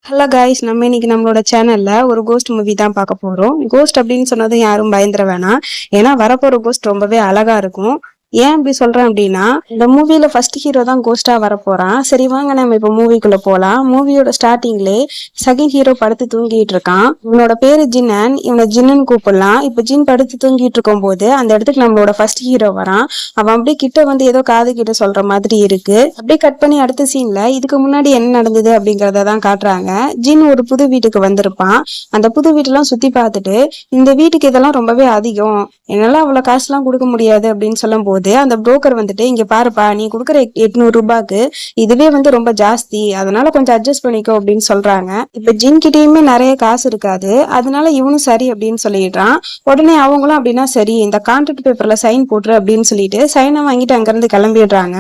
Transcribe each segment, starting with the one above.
Hello guys, நம்ம இன்னைக்கு நம்மளோட சேனல்ல ஒரு கோஸ்ட் மூவி தான் பார்க்க போறோம். கோஸ்ட் அப்படின்னு சொன்னதும் யாரும் பயந்துட வேணாம். ஏன்னா வரப்போற கோஸ்ட் ரொம்பவே அழகா இருக்கும். ஏன் அப்படி சொல்றேன் அப்படின்னா, இந்த மூவில ஃபர்ஸ்ட் ஹீரோ தான் கோஸ்டா வரப்போறான். சரி வாங்க நம்ம இப்ப மூவிக்குள்ள போலாம். மூவியோட ஸ்டார்டிங்லே செகண்ட் ஹீரோ படுத்து தூங்கிட்டு இருக்கான். இவனோட பேரு ஜின்னன். இவனை ஜின்னன் கூப்பிடலாம். இப்ப ஜின் படுத்து தூங்கிட்டு இருக்கும் போது அந்த இடத்துக்கு நம்மளோட ஃபர்ஸ்ட் ஹீரோ வரான். அவன் அப்படியே கிட்ட வந்து ஏதோ காது கிட்ட சொல்ற மாதிரி இருக்கு. அப்படியே கட் பண்ணி அடுத்த சீன்ல இதுக்கு முன்னாடி என்ன நடந்தது அப்படிங்கறத தான் காட்டுறாங்க. ஜின் ஒரு புது வீட்டுக்கு வந்திருப்பான். அந்த புது வீட்டெல்லாம் சுத்தி பார்த்துட்டு, இந்த வீட்டுக்கு இதெல்லாம் ரொம்பவே அதிகம், என்னால அவ்வளவு காசு எல்லாம் கொடுக்க முடியாது அப்படின்னு சொல்லும் போது அந்த புரோக்கர் வந்துட்டு, இங்க பாருப்பா, நீ கொடுக்குற 800 ரூபாய்க்கு இதுவே வந்து ரொம்ப ஜாஸ்தி, அதனால கொஞ்சம் அட்ஜஸ்ட் பண்ணிக்கோ அப்படின்னு சொல்றாங்க. இப்ப ஜின் கிட்டயுமே நிறைய காசு இருக்காது. அதனால இவனும் சரி அப்படின்னு சொல்லிடுறான். உடனே அவங்களும் அப்படின்னா சரி, இந்த கான்ட்ராக்ட் பேப்பர்ல சைன் போட்டுரு அப்படின்னு சொல்லிட்டு சைனை வாங்கிட்டு அங்க இருந்து கிளம்பிடுறாங்க.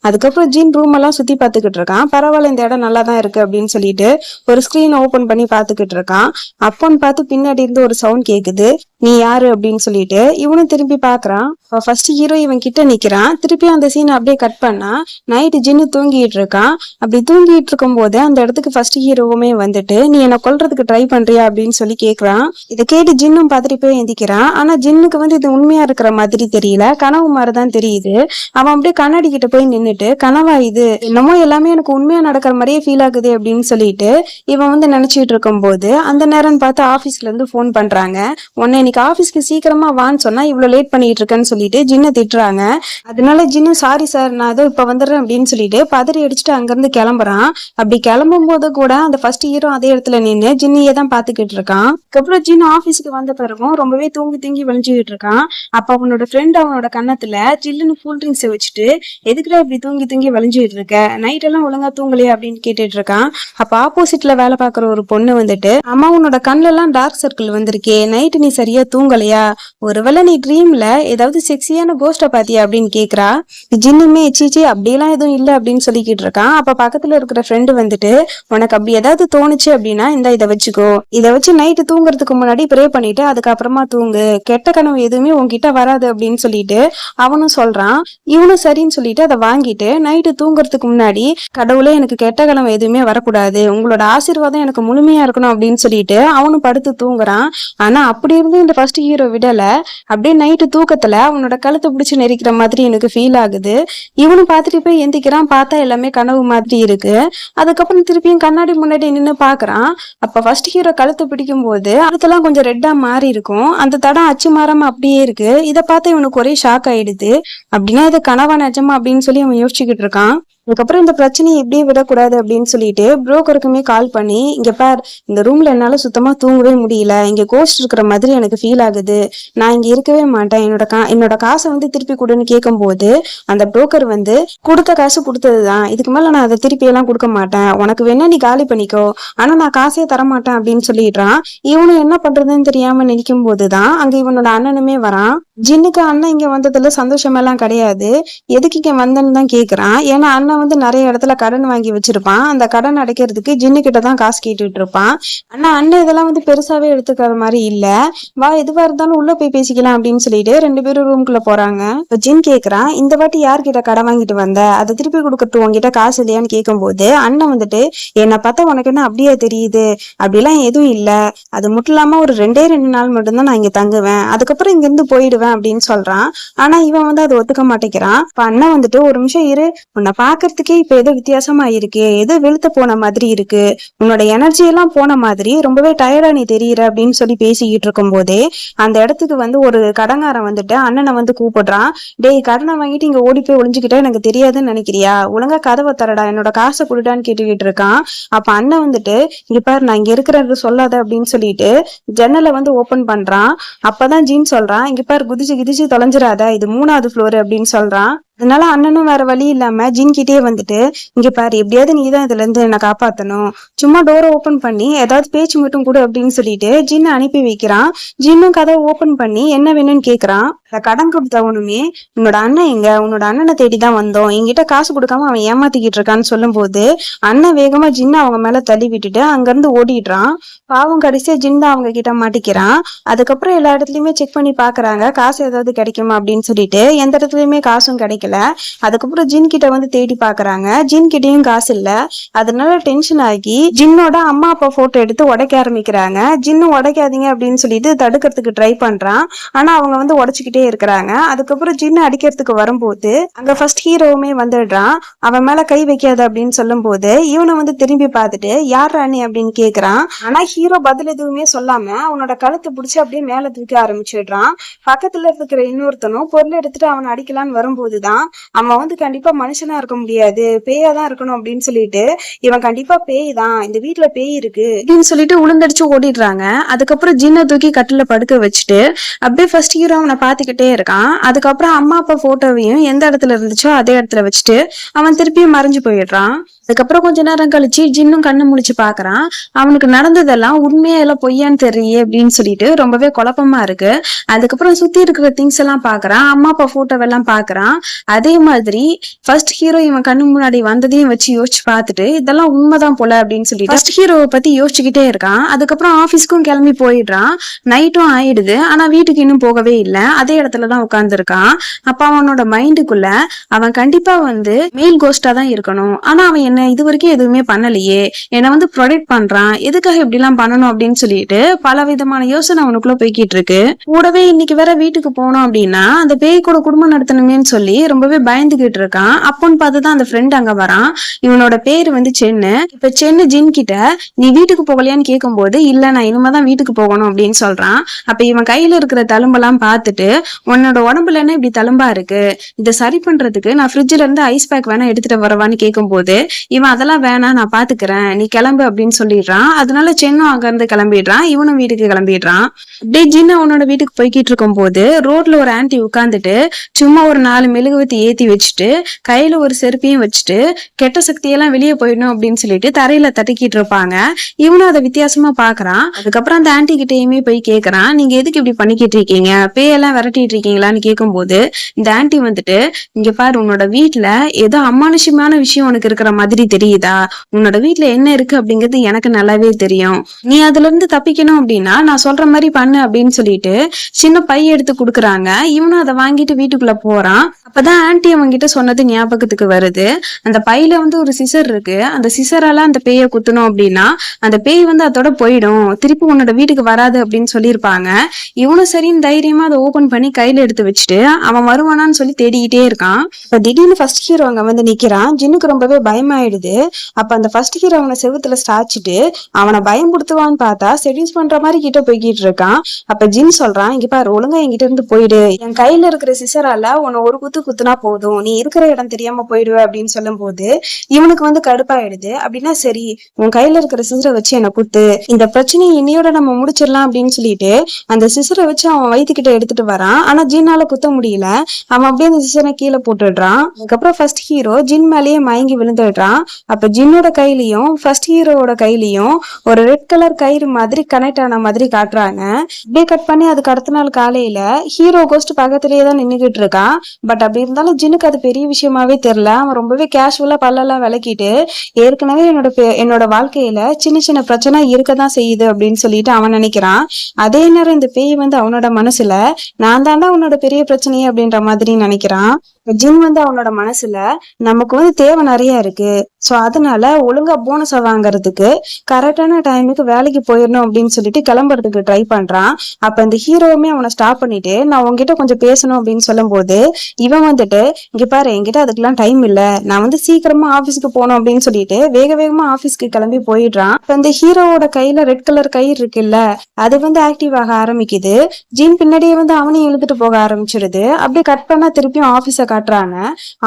அதுக்கப்புறம் ஜின் ரூம் எல்லாம் சுத்தி பார்த்துக்கிட்டு இருக்கான். பரவாயில்ல, இந்த இடம் நல்லா தான் இருக்கு அப்படின்னு சொல்லிட்டு ஒரு ஸ்கிரீன் ஓபன் பண்ணி பாத்துக்கிட்டு இருக்கான். அப்போன்னு பார்த்து பின்னாடி இருந்து ஒரு சவுண்ட் கேக்குது. நீ யாரு அப்படின்னு சொல்லிட்டு இவனும் திரும்பி பாக்குறான். ஃபர்ஸ்ட் ஹீரோ இவன் கிட்ட நிக்கிறான். திருப்பி அந்த சீன் அப்படியே கட் பண்ணா நைட்டு ஜின்னு தூங்கிட்டு இருக்கான். அப்படி தூங்கிட்டு இருக்கும் போது அந்த இடத்துக்கு ஃபர்ஸ்ட் ஹீரோவுமே வந்துட்டு, நீ என்ன கொல்றதுக்கு ட்ரை பண்றியா அப்படின்னு சொல்லி கேக்குறான். இதை கேட்டு ஜின்னும் பார்த்துட்டு போய் எந்திக்கிறான். ஆனா ஜின்னுக்கு வந்து இது உண்மையா இருக்கிற மாதிரி தெரியல, கனவு மாதிரிதான் தெரியுது. அவன் அப்படியே கண்ணாடி கிட்ட போய் நின்னுட்டு, கனவா இது, என்னமோ எல்லாமே எனக்கு உண்மையா நடக்கிற மாதிரியே ஃபீல் ஆகுது அப்படின்னு சொல்லிட்டு இவன் வந்து நினைச்சிட்டு இருக்கும் போது அந்த நேரம் பார்த்து ஆபீஸ்ல இருந்து போன் பண்றாங்க. உன்னை இன்னைக்கு ஆபீஸ்க்கு சீக்கிரமா வான்னு சொன்னா இவ்வளவு லேட் பண்ணிட்டு இருக்கேன்னு சொல்லிட்டு ஜின்னை திட்டுறாங்க. அதனால ஜின்னு சாரி சார், நான் ஏதோ இப்ப வந்துடுறேன் அப்படின்னு சொல்லிட்டு பதறி அடிச்சுட்டு அங்க இருந்து கிளம்புறான். அப்படி கிளம்பும் போது கூட அந்த ஃபர்ஸ்ட் ஹீரோ அதே இடத்துல நின்று ஜின்னியே தான் பாத்துக்கிட்டு இருக்கான். அதுக்கப்புறம் ஜின்னு ஆபீஸ்க்கு வந்த பிறகும் ரொம்பவே தூங்கி தூங்கி வலிஞ்சுக்கிட்டு இருக்கான். அப்ப அவனோட ஃப்ரெண்ட் அவனோட கன்னத்துல ஜில்லுன்னு கூல் ட்ரிங்க்ஸ் வச்சுட்டு, எதுக்குடா இப்படி தூங்கி தூங்கி வலிஞ்சுக்கிட்டு இருக்க, நைட் எல்லாம் ஒழுங்கா தூங்கலையா அப்படின்னு கேட்டுட்டு இருக்கான். அப்ப ஆப்போசிட்ல வேலை பார்க்குற ஒரு பொண்ணு வந்துட்டு, அம்மா உன்னோட கண்ணுல எல்லாம் டார்க் சர்க்கிள் வந்திருக்கே, நைட்டு நீ சரியா தூங்கலையா, ஒருவேளை நீ ட்ரீம்ல ஏதாவது செக்ஸியான கோஸ்ட பாத்தியா அப்படின்னு கேக்குறா. ஜின்னுமே சீச்சி அப்படியெல்லாம் எதுவும் இல்ல அப்படின்னு சொல்லிக்கிட்டு இருக்கான். அப்ப பக்கத்துல இருக்கிற ஃப்ரெண்டு வந்துட்டு, உனக்கு அப்படி ஏதாவது தோணுச்சு அப்படின்னா இதை வச்சுக்கோ, இதை வச்சு நைட்டு தூங்குறதுக்கு முன்னாடி ப்ரே பண்ணிட்டு அதுக்கப்புறமா தூங்கு, கெட்ட கனவு எதுவுமே உன்கிட்ட வராது அப்படின்னு சொல்லிட்டு அவனும் சொல்றான். இவனும் சரின்னு சொல்லிட்டு அதை வாங்கிட்டு நைட்டு தூங்குறதுக்கு முன்னாடி, கடவுளே எனக்கு கெட்ட கனவு எதுவுமே வரக்கூடாது, உங்களோட ஆசீர்வாதம் எனக்கு முழுமையா இருக்கணும் அப்படின்னு சொல்லிட்டு அவனும் படுத்து தூங்குறான். ஆனா அப்படி இருந்து இந்த ஃபர்ஸ்ட் ஹீரோ விடல. அப்படியே நைட்டு தூக்கத்துல அவனோட கழுத்தை பிடிச்சு நெரிக்கிற மாதிரி எனக்கு ஃபீல் ஆகுது. இவனும் பார்த்துட்டு போய் எந்திக்கிறான். பார்த்தா எல்லாமே கனவு மாதிரி இருக்கு. அதுக்கப்புறம் திருப்பியும் கண்ணாடி முன்னாடி நின்று பாக்குறான். அப்ப ஃபர்ஸ்ட் ஹீரோ கழுத்தை பிடிக்கும் போது அடுத்தெல்லாம் கொஞ்சம் ரெட்டா மாறி இருக்கும். அந்த தடம் அச்சு மாறாம அப்படியே இருக்கு. இதை பார்த்து இவனுக்கு ஒரே ஷாக் ஆயிடுது. அப்படின்னா இது கனவா நிஜமா அப்படின்னு சொல்லி அவன் யோசிச்சுக்கிட்டு இருக்கான். அதுக்கப்புறம் இந்த பிரச்சனையை எப்படியே விடக்கூடாது அப்படின்னு சொல்லிட்டு புரோக்கருக்குமே கால் பண்ணி, இங்க பார், இந்த ரூம்ல என்னால சுத்தமா தூங்கவே முடியல, இங்க கோஸ்ட் இருக்கிற மாதிரி எனக்கு ஃபீல் ஆகுது, நான் இங்க இருக்கவே மாட்டேன், என்னோட காசை வந்து திருப்பி கொடுன்னு கேட்கும் போது அந்த புரோக்கர் வந்து, கொடுத்த காசு கொடுத்ததுதான், இதுக்கு மேல நான் அதை திருப்பி எல்லாம் கொடுக்க மாட்டேன், உனக்கு வேணா நீ காலி பண்ணிக்கோ, ஆனா நான் காசே தரமாட்டேன் அப்படின்னு சொல்லிடுறான். இவனும் என்ன பண்றதுன்னு தெரியாம நினைக்கும் போதுதான் அங்க இவனோட அண்ணனுமே வரான். ஜின்னுக்கு அண்ணன் இங்க வந்ததுல சந்தோஷம் எல்லாம் கிடையாது. எதுக்கு இங்க வந்தேன்னு தான் கேக்குறான். ஏன்னா அண்ணன் வந்து நிறைய இடத்துல கடன் வாங்கி வச்சிருப்பான். அந்த கடன் அடைக்கிறதுக்கு ஜின்னு கிட்ட தான் காசு கேட்டுட்டு இருப்பான். ஆனா அண்ணன் இதெல்லாம் வந்து பெருசாவே எடுத்துக்கிற மாதிரி இல்ல. வா, எதுவா இருந்தாலும் உள்ள போய் பேசிக்கலாம் அப்படின்னு சொல்லிட்டு 2 பேரும் ரூம்குள்ள போறாங்க. இப்ப ஜின் கேக்குறான், இந்த வாட்டி யார்கிட்ட கடன் வாங்கிட்டு வந்த, அதை திருப்பி கொடுக்கறது உங்ககிட்ட காசு இல்லையான்னு கேட்கும் போது அண்ணன் வந்துட்டு, என்னை பார்த்தா உனக்கு என்ன அப்படியே தெரியுது, அப்படிலாம் எதுவும் இல்ல, அது மட்டும் இல்லாம ஒரு 2 நாள் மட்டும்தான் நான் இங்க தங்குவேன், அதுக்கப்புறம் இங்க இருந்து போயிடுவேன் அப்படின்னு சொல்றான். ஆனா இவன் வந்து அதை ஒத்துக்க மாட்டேங்கிறான். இப்ப அண்ணன் வந்துட்டு, ஒரு நிமிஷம் இரு, உன்னை பாக்குறதுக்கே இப்ப ஏதோ வித்தியாசமா இருக்கு, ஏதோ வெளுத்த போன மாதிரி இருக்கு, உன்னோட எனர்ஜி எல்லாம் போன மாதிரி ரொம்பவே டயர்டா நீ தெரியற அப்படின்னு சொல்லி பேசிக்கிட்டு இருக்கும் போதே அந்த இடத்துக்கு வந்து ஒரு கடங்காரன் வந்துட்டு அண்ணனை வந்து கூப்பிடுறான். டேய், கடனை வாங்கிட்டு இங்க ஓடி போய் ஒளிஞ்சுக்கிட்டா எனக்கு தெரியாதுன்னு நினைக்கிறியா, ஒழுங்கா கதவை தரடா, என்னோட காசை கொடுடான்னு கேட்டுக்கிட்டு இருக்கான். அப்ப அண்ணன் வந்துட்டு, இங்க பாரு, நான் இங்க இருக்கிறது சொல்லாத அப்படின்னு சொல்லிட்டு ஜன்னலை வந்து ஓபன் பண்றான். அப்பதான் ஜீன் சொல்றான், இங்க பாரு, குதிச்சு குதிச்சு தொலைஞ்சிடாத, இது 3வது ஃப்ளோர் அப்படின்னு சொல்றான். அதனால அண்ணனும் வேற வழி இல்லாம ஜின் கிட்டே வந்துட்டு, இங்க பாரு, எப்படியாவது நீதான் இதுல இருந்து என்னை காப்பாத்தணும், சும்மா டோரை ஓபன் பண்ணி ஏதாவது பேச்சு மட்டும் கொடு அப்படின்னு சொல்லிட்டு ஜின்னை அனுப்பி வைக்கிறான். ஜின்னும் கதவை ஓபன் பண்ணி என்ன வேணும்னு கேக்குறான். கடன் கொடுத்தவனுமே, உன்னோட அண்ணன் எங்க, உன்னோட அண்ணனை தேடிதான் வந்தோம், என்கிட்ட காசு கொடுக்காம அவன் ஏமாத்திக்கிட்டு இருக்கான்னு சொல்லும் போது அண்ணன் வேகமா ஜின்ன அவங்க மேல தள்ளி விட்டுட்டு அங்க இருந்து ஓடிடுறான். பாவம், கடைசியா ஜின் தான் அவங்க கிட்ட மாட்டிக்கிறான். அதுக்கப்புறம் எல்லா இடத்துலயுமே செக் பண்ணி பாக்குறாங்க, காசு ஏதாவது கிடைக்குமா அப்படின்னு சொல்லிட்டு. எந்த இடத்துலயுமே காசும் கிடைக்கல. கிடைக்கல. அதுக்கப்புறம் ஜின் கிட்ட வந்து தேடி பாக்குறாங்க. ஜின் கிட்டயும் காசு இல்ல. அதனால டென்ஷன் ஆகி ஜின்னோட அம்மா அப்பா போட்டோ எடுத்து உடைக்க ஆரம்பிக்கிறாங்க. ஜின்னும் உடைக்காதீங்க அப்படின்னு சொல்லிட்டு தடுக்கிறதுக்கு ட்ரை பண்றான். ஆனா அவங்க வந்து உடைச்சுக்கிட்டே இருக்கிறாங்க. அதுக்கப்புறம் ஜின்னு அடிக்கிறதுக்கு வரும்போது அங்க ஃபர்ஸ்ட் ஹீரோவுமே வந்துடுறான். அவன் மேல கை வைக்காத அப்படின்னு சொல்லும் போது இவனை வந்து திரும்பி பார்த்துட்டு யார் ராணி அப்படின்னு கேக்குறான். ஆனா ஹீரோ பதில் எதுவுமே சொல்லாம அவனோட கழுத்தை பிடிச்சி அப்படியே மேல தூக்கி ஆரம்பிச்சிடுறான். பக்கத்துல இருக்கிற இன்னொருத்தனும் பொருள் எடுத்துட்டு அவனை அடிக்கலான்னு வரும்போதுதான் அவன் வந்து கண்டிப்பா மனுஷனா இருக்க முடியாது, பேயா தான் இருக்கணும் அப்படின்னு சொல்லிட்டு இவன் கண்டிப்பா பேய் தான், இந்த வீட்டுல பேய் இருக்கு அப்படின்னு சொல்லிட்டு உளுந்தடிச்சு ஓடிடுறாங்க. அதுக்கப்புறம் ஜின்னை தூக்கி கட்டில படுக்க வச்சுட்டு அப்படியே ஃபர்ஸ்ட் ஹீரோ அவனை பாத்துக்கிட்டே இருக்கான். அதுக்கப்புறம் அம்மா அப்பா போட்டோவையும் எந்த இடத்துல இருந்துச்சோ அதே இடத்துல வச்சுட்டு அவன் திருப்பியும் மறைஞ்சு போயிடுறான். அதுக்கப்புறம் கொஞ்ச நேரம் கழிச்சு ஜின்னும் கண்ணு முழிச்சு பாக்குறான். அவனுக்கு நடந்ததெல்லாம் உண்மையா எல்லாம் பொய்யான்னு தெரியல அப்படின்னு சொல்லிட்டு ரொம்பவே குழப்பமா இருக்கு. அதுக்கப்புறம் சுத்தி இருக்கிற திங்ஸ் எல்லாம் பாக்குறான். அம்மா அப்பா போட்டோவெல்லாம் பாக்குறான். அதே மாதிரி ஃபர்ஸ்ட் ஹீரோ இவன் கண்ணு முன்னாடி வந்ததையும் வச்சு யோசிச்சு பார்த்துட்டு இதெல்லாம் உண்மைதான் போல அப்படின்னு சொல்லிட்டு ஃபர்ஸ்ட் ஹீரோவை பத்தி யோசிச்சுக்கிட்டே இருக்கான். அதுக்கப்புறம் ஆபீஸ்க்கும் கிளம்பி போயிடுறான். நைட்டும் ஆயிடுது. ஆனா வீட்டுக்கு இன்னும் போகவே இல்லை. அதே இடத்துலதான் உட்கார்ந்து இருக்கான். அப்ப அவனோட மைண்டுக்குள்ள அவன் கண்டிப்பா வந்து மேல் கோஸ்டா தான் இருக்கணும். ஆனா அவன் என்ன இது வரைக்கும் எதுவுமே பண்ணலையே, என்னை வந்து ப்ரொடெக்ட் பண்றான், எதுக்காக இப்படி எல்லாம் பண்ணணும் அப்படின்னு சொல்லிட்டு பல விதமான யோசனை அவனுக்குள்ள போய்கிட்டு இருக்கு. கூடவே இன்னைக்கு வேற வீட்டுக்கு போனோம் அப்படின்னா அந்த பேய் கூட குடும்பம் நடத்தணுமேன்னு சொல்லி ரொம்பவே பயந்துகிட்டு இருக்கான். அப்போன்னு பார்த்துதான் அந்த ஃப்ரெண்ட் அங்க வரான். இவனோட பேரு வந்து சென்னு. இப்ப சென்னு ஜின் கிட்ட நீ வீட்டுக்கு போகலையான்னு கேட்கும் போது இல்ல நான் இனிமேதான் வீட்டுக்கு போகணும் அப்படின்னு சொல்றான். அப்ப இவன் கையில இருக்கிற தழும்பெல்லாம் பார்த்துட்டு உன்னோட உடம்புல என்ன இப்படி தழும்பா இருக்கு, இதை சரி பண்றதுக்கு நான் ஃப்ரிட்ஜ்ல இருந்து ஐஸ் பேக் வேணா எடுத்துட்டு வரவான்னு கேட்கும் போது இவன் அதெல்லாம் வேணாம் நான் பாத்துக்கிறேன் நீ கிளம்பு அப்படின்னு சொல்லிடுறான். அதனால சென்னும் அங்க இருந்து கிளம்பிடுறான். இவனும் வீட்டுக்கு கிளம்பிடுறான். அப்படியே ஜின்னு அவனோட வீட்டுக்கு போய்கிட்டு இருக்கும் போது ரோட்ல ஒரு ஆன்டி உட்காந்துட்டு சும்மா ஒரு 4 மெழுகுவத்தி ஏத்தி வச்சுட்டு கையில ஒரு செருப்பையும் வச்சுட்டு கெட்ட சக்தியெல்லாம் வெளியே போயிடணும் அப்படின்னு சொல்லிட்டு தரையில தட்டிக்கிட்டு இருப்பாங்க. இவனும் அதை வித்தியாசமா பாக்குறான். அதுக்கப்புறம் அந்த ஆன்டி கிட்டயுமே போய் கேக்குறான், நீங்க எதுக்கு இப்படி பண்ணிக்கிட்டு இருக்கீங்க, பேயெல்லாம் விரட்டிட்டு இருக்கீங்களான்னு கேட்கும் போது இந்த ஆன்டி வந்துட்டு இங்க பாரு உன்னோட வீட்டுல ஏதோ அமானுஷ்யமான விஷயம் உனக்கு இருக்கிற மாதிரி தெரியுதா, உன்னோட வீட்டுல என்ன இருக்கு அப்படிங்கிறது எனக்கு நல்லாவே தெரியும், நீ அதுல இருந்து தப்பிக்கணும் அப்படின்னா நான் சொல்ற மாதிரி பண்ணு அப்படின்னு சொல்லிட்டு சின்ன பை எடுத்து குடுக்குறாங்க. இவனும் அதை வாங்கிட்டு வீட்டுக்குள்ள போறான். அப்பதான் ஆன்டி அவன்கிட்ட சொன்னது ஞாபகத்துக்கு வருது. அந்த பையில வந்து ஒரு சிசர் இருக்கு. அந்த சிசரால அந்த பேயை குத்தணும் அப்படின்னா அந்த பேய் வந்து அதோட போயிடும், திருப்பி உன்னோட வீட்டுக்கு வராது அப்படின்னு சொல்லியிருப்பாங்க. இவனும் சரின்னு தைரியமா அதை ஓபன் பண்ணி கையில எடுத்து வச்சுட்டு அவன் வருவானான்னு சொல்லி தேடிக்கிட்டே இருக்கான். இப்ப திடீர்னு ஃபர்ஸ்ட் ஹீரோ அங்க வந்து நிக்கிறான். ஜின்னுக்கு ரொம்பவே பயமாயிடுது. அப்ப அந்த ஃபர்ஸ்ட் ஹீரோ அவனை செவுத்துல சாச்சிட்டு அவனை பயம்படுத்துவான்னு பார்த்தா செடியூஸ் பண்ற மாதிரி கிட்ட போய்கிட்டு இருக்கான். அப்ப ஜின் சொல்றான், இங்க பாரு ஒழுங்கா என்கிட்ட இருந்து போயிடு, என் கையில இருக்கிற சிசரால உன்னை ஒரு குத்து குத்துனா போதும், நீ இருக்கிற இடம் தெரியாம போயிடுவ அப்படின்னு சொல்லும் போது இவனுக்கு வந்து கடுப்பாயிடுது. அப்படின்னா சரி உன் கையில இருக்கிற சிசரை வச்சு என்ன குத்து, இந்த பிரச்சனையை இன்னையோட நம்ம முடிச்சிடலாம் அப்படின்னு சொல்லிட்டு அந்த சிசரை வச்சு அவன் வயிற்றுக்கிட்ட எடுத்துட்டு வரான். ஆனா ஜின்னால குத்த முடியல. அவன் அப்படியே அந்த சிசரை கீழே போட்டுடுறான். அதுக்கப்புறம் ஃபர்ஸ்ட் ஹீரோ ஜின் மேலேயே மயங்கி விழுந்துடுறான். அப்ப ஜின்னோட கையிலயும் ஃபர்ஸ்ட் ஹீரோவோட கையிலயும் ஒரு ரெட் கலர் கயிறு மாதிரி கனெக்ட் ஆன மாதிரி காட்டுறாங்க. அப்படியே கட் பண்ணி அதுக்கு அடுத்த நாள் காலையில ஹீரோ கோஸ்ட் பக்கத்திலேயே தான் நின்னுகிட்டு இருக்கான். பட் அப்படி இருந்தாலும் ஜின்னுக்கு அது பெரிய விஷயமாவே தெரியல. அவன் ரொம்பவே கேஷுவலா பல்லெல்லாம் விளக்கிட்டு ஏற்கனவே என்னோட வாழ்க்கையில சின்ன சின்ன பிரச்சனை இருக்கதான் செய்யுது அப்படின்னு சொல்லிட்டு அவன் நினைக்கிறான். அதே நேரம் இந்த பேய் வந்து அவனோட மனசுல நான் தாண்டா உன்னோட பெரிய பிரச்சனையே அப்படின்ற மாதிரி நினைக்கிறான். ஜின் வந்து அவனோட மனசுல நமக்கு வந்து தேவை நிறைய இருக்கு, சோ அதனால ஒழுங்கா போனஸை வாங்குறதுக்கு கரெக்டான டைமுக்கு வேலைக்கு போயிடணும் அப்படின்னு சொல்லிட்டு கிளம்புறதுக்கு ட்ரை பண்றான். அப்ப இந்த ஹீரோவுமே அவனை ஸ்டாப் பண்ணிட்டு நான் உங்ககிட்ட கொஞ்சம் பேசணும் அப்படின்னு சொல்லும் போது இவன் வந்துட்டு இங்க பாரு என்கிட்ட அதுக்கெல்லாம் டைம் இல்ல, நான் வந்து சீக்கிரமா ஆபீஸ்க்கு போகணும் அப்படின்னு சொல்லிட்டு வேக வேகமா ஆபீஸ்க்கு கிளம்பி போயிடுறான். இப்ப இந்த ஹீரோவோட கையில ரெட் கலர் கயிறு இருக்குல்ல அது வந்து ஆக்டிவ் ஆக ஆரம்பிக்குது. ஜின் பின்னாடியே வந்து அவனையும் இழுத்துட்டு போக ஆரம்பிச்சிடுது. அப்படியே கட் பண்ணா திருப்பியும் ஆபீஸ காட்டுறாங்க.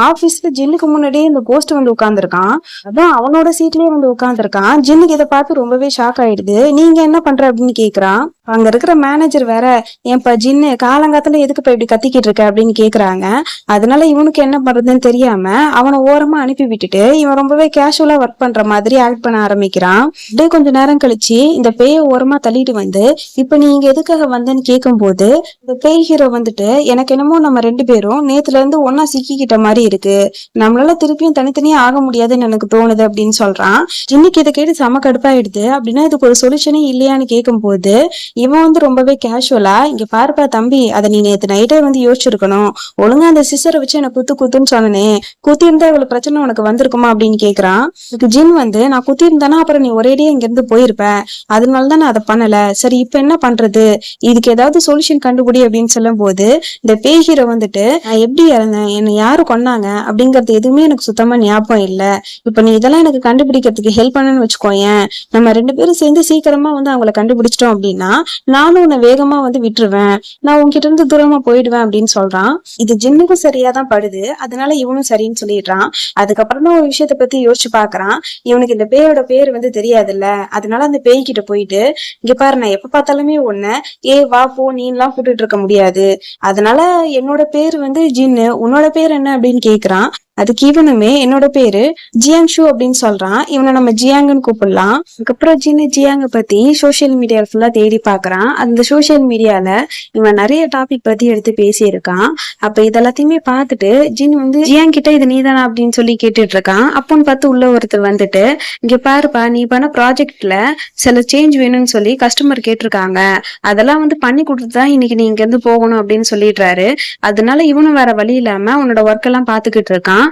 ஆபீஸ்ல ஜின்னுக்கு முன்னாடியே இந்த கோஸ்ட் வந்து உட்கார்ந்துருக்கான். அதான் அவனோட சீட்லயே வந்து உட்கார்ந்துருக்கான். ஜின்னுக்கு இதை பார்த்து ரொம்பவே ஷாக் ஆயிடுது. நீங்க என்ன பண்ற அப்படின்னு கேக்குறான். அங்க இருக்கிற மேனேஜர் வேற ஏன்பா ஜின்னு காலங்காத்துல எதுக்குப்பா இப்படி கத்திக்கிட்டு இருக்க அப்படின்னு கேக்குறாங்க. அதனால இவனுக்கு என்ன பண்றதுன்னு தெரியாம அவனை ஓரமா அனுப்பி விட்டுட்டு இவன் ரொம்பவே கேஷுவலா ஒர்க் பண்ற மாதிரி ஆக்ட் பண்ண ஆரம்பிக்கிறான். அப்படியே கொஞ்ச நேரம் கழிச்சு இந்த பேயை ஓரமா தள்ளிட்டு வந்து இப்ப நீ இங்க எதுக்காக வந்தேன்னு கேட்கும் போது இந்த பேய் ஹீரோ வந்துட்டு எனக்கு என்னமோ நம்ம 2 பேரும் நேத்துல இருந்து ஒன்னா சிக்கிக்கிட்ட மாதிரி இருக்கு, நம்மளால திருப்பியும் தனித்தனியா ஆக முடியாதுன்னு எனக்கு தோணுது அப்படின்னு சொல்றான். ஜின்னுக்கு இதை கேட்டு செம கடுப்பாயிடுது. அப்படின்னா இதுக்கு ஒரு சொல்யூஷனே இல்லையான்னு கேட்கும் போது இவன் வந்து ரொம்பவே கேஷுவலா, இங்க பாருப்பா தம்பி, அதை நீ நேத்து நைட்டே வந்து யோசிச்சிருக்கணும். ஒழுங்கா அந்த சிசரை வச்சு என்ன குத்து குத்துன்னு சொன்னனே, குத்தி இருந்தா இவ்வளவு பிரச்சனை உனக்கு வந்திருக்குமா அப்படின்னு கேக்குறான். இதுக்கு ஜின் வந்து, நான் குத்தி இருந்தானா அப்புறம் நீ ஒரேடியே இங்க இருந்து போயிருப்ப, அதனாலதான் நான் அதை பண்ணல. சரி இப்ப என்ன பண்றது, இதுக்கு ஏதாவது சொல்யூஷன் கண்டுபிடி அப்படின்னு சொல்லும் போது இந்த பேய் ஹீரோ வந்துட்டு, நான் எப்படி இறந்தேன், என்னை யாரு கொன்னாங்க அப்படிங்கறது எதுவுமே எனக்கு சுத்தமா ஞாபகம் இல்ல. இப்ப நீ இதெல்லாம் எனக்கு கண்டுபிடிக்கிறதுக்கு ஹெல்ப் பண்ணணும்னு வச்சுக்கோயேன், நம்ம 2 பேரும் சேர்ந்து சீக்கிரமா வந்து அவங்கள கண்டுபிடிச்சிட்டோம் அப்படின்னா நானும் உன்னை வேகமா வந்து விட்டுருவேன், நான் உன்கிட்ட இருந்து தூரமா போயிடுவேன் அப்படின்னு சொல்றான். இது ஜின்னுக்கும் சரியாதான் படுது, அதனால இவனும் சரின்னு சொல்லிடுறான். அதுக்கப்புறம் தான் ஒரு விஷயத்த பத்தி யோசிச்சு பாக்குறான். இவனுக்கு இந்த பேயோட பேர் வந்து தெரியாதுல்ல, அதனால அந்த பேய் கிட்ட போயிட்டு, இங்க பாரு நான் எப்ப பார்த்தாலுமே உன்னை ஏ வா போ நீன்லாம் கூட்டிட்டு இருக்க முடியாது, அதனால என்னோட பேர் வந்து ஜின்னு, உன்னோட பேர் என்ன அப்படின்னு கேக்குறான். அதுக்கு இவனுமே என்னோட பேரு ஜியாங் ஷூ அப்படின்னு சொல்றான். இவனை நம்ம ஜியாங்குன்னு கூப்பிடலாம். அதுக்கப்புறம் ஜின்னு ஜியாங்க பத்தி சோசியல் மீடியால ஃபுல்லா தேடி பாக்குறான். அந்த சோசியல் மீடியால இவன் நிறைய டாபிக் பத்தி எடுத்து பேசியிருக்கான். அப்ப இதெல்லாத்தையுமே பார்த்துட்டு ஜின் வந்து ஜியாங் கிட்ட இது நீதானா அப்படின்னு சொல்லி கேட்டுட்டு இருக்கான். அப்போன்னு பார்த்து உள்ள ஒருத்தர் வந்துட்டு, இங்க பாருப்பா நீ பண்ண ப்ராஜெக்ட்ல சில சேஞ்ச் வேணும்னு சொல்லி கஸ்டமர் கேட்டிருக்காங்க, அதெல்லாம் வந்து பண்ணி கொடுத்துதான் இன்னைக்கு நீ இங்க இருந்து போகணும் அப்படின்னு சொல்லிடுறாரு. அதனால இவனும் வேற வழி இல்லாம உன்னோட ஒர்க் எல்லாம் பாத்துக்கிட்டு இருக்கான்.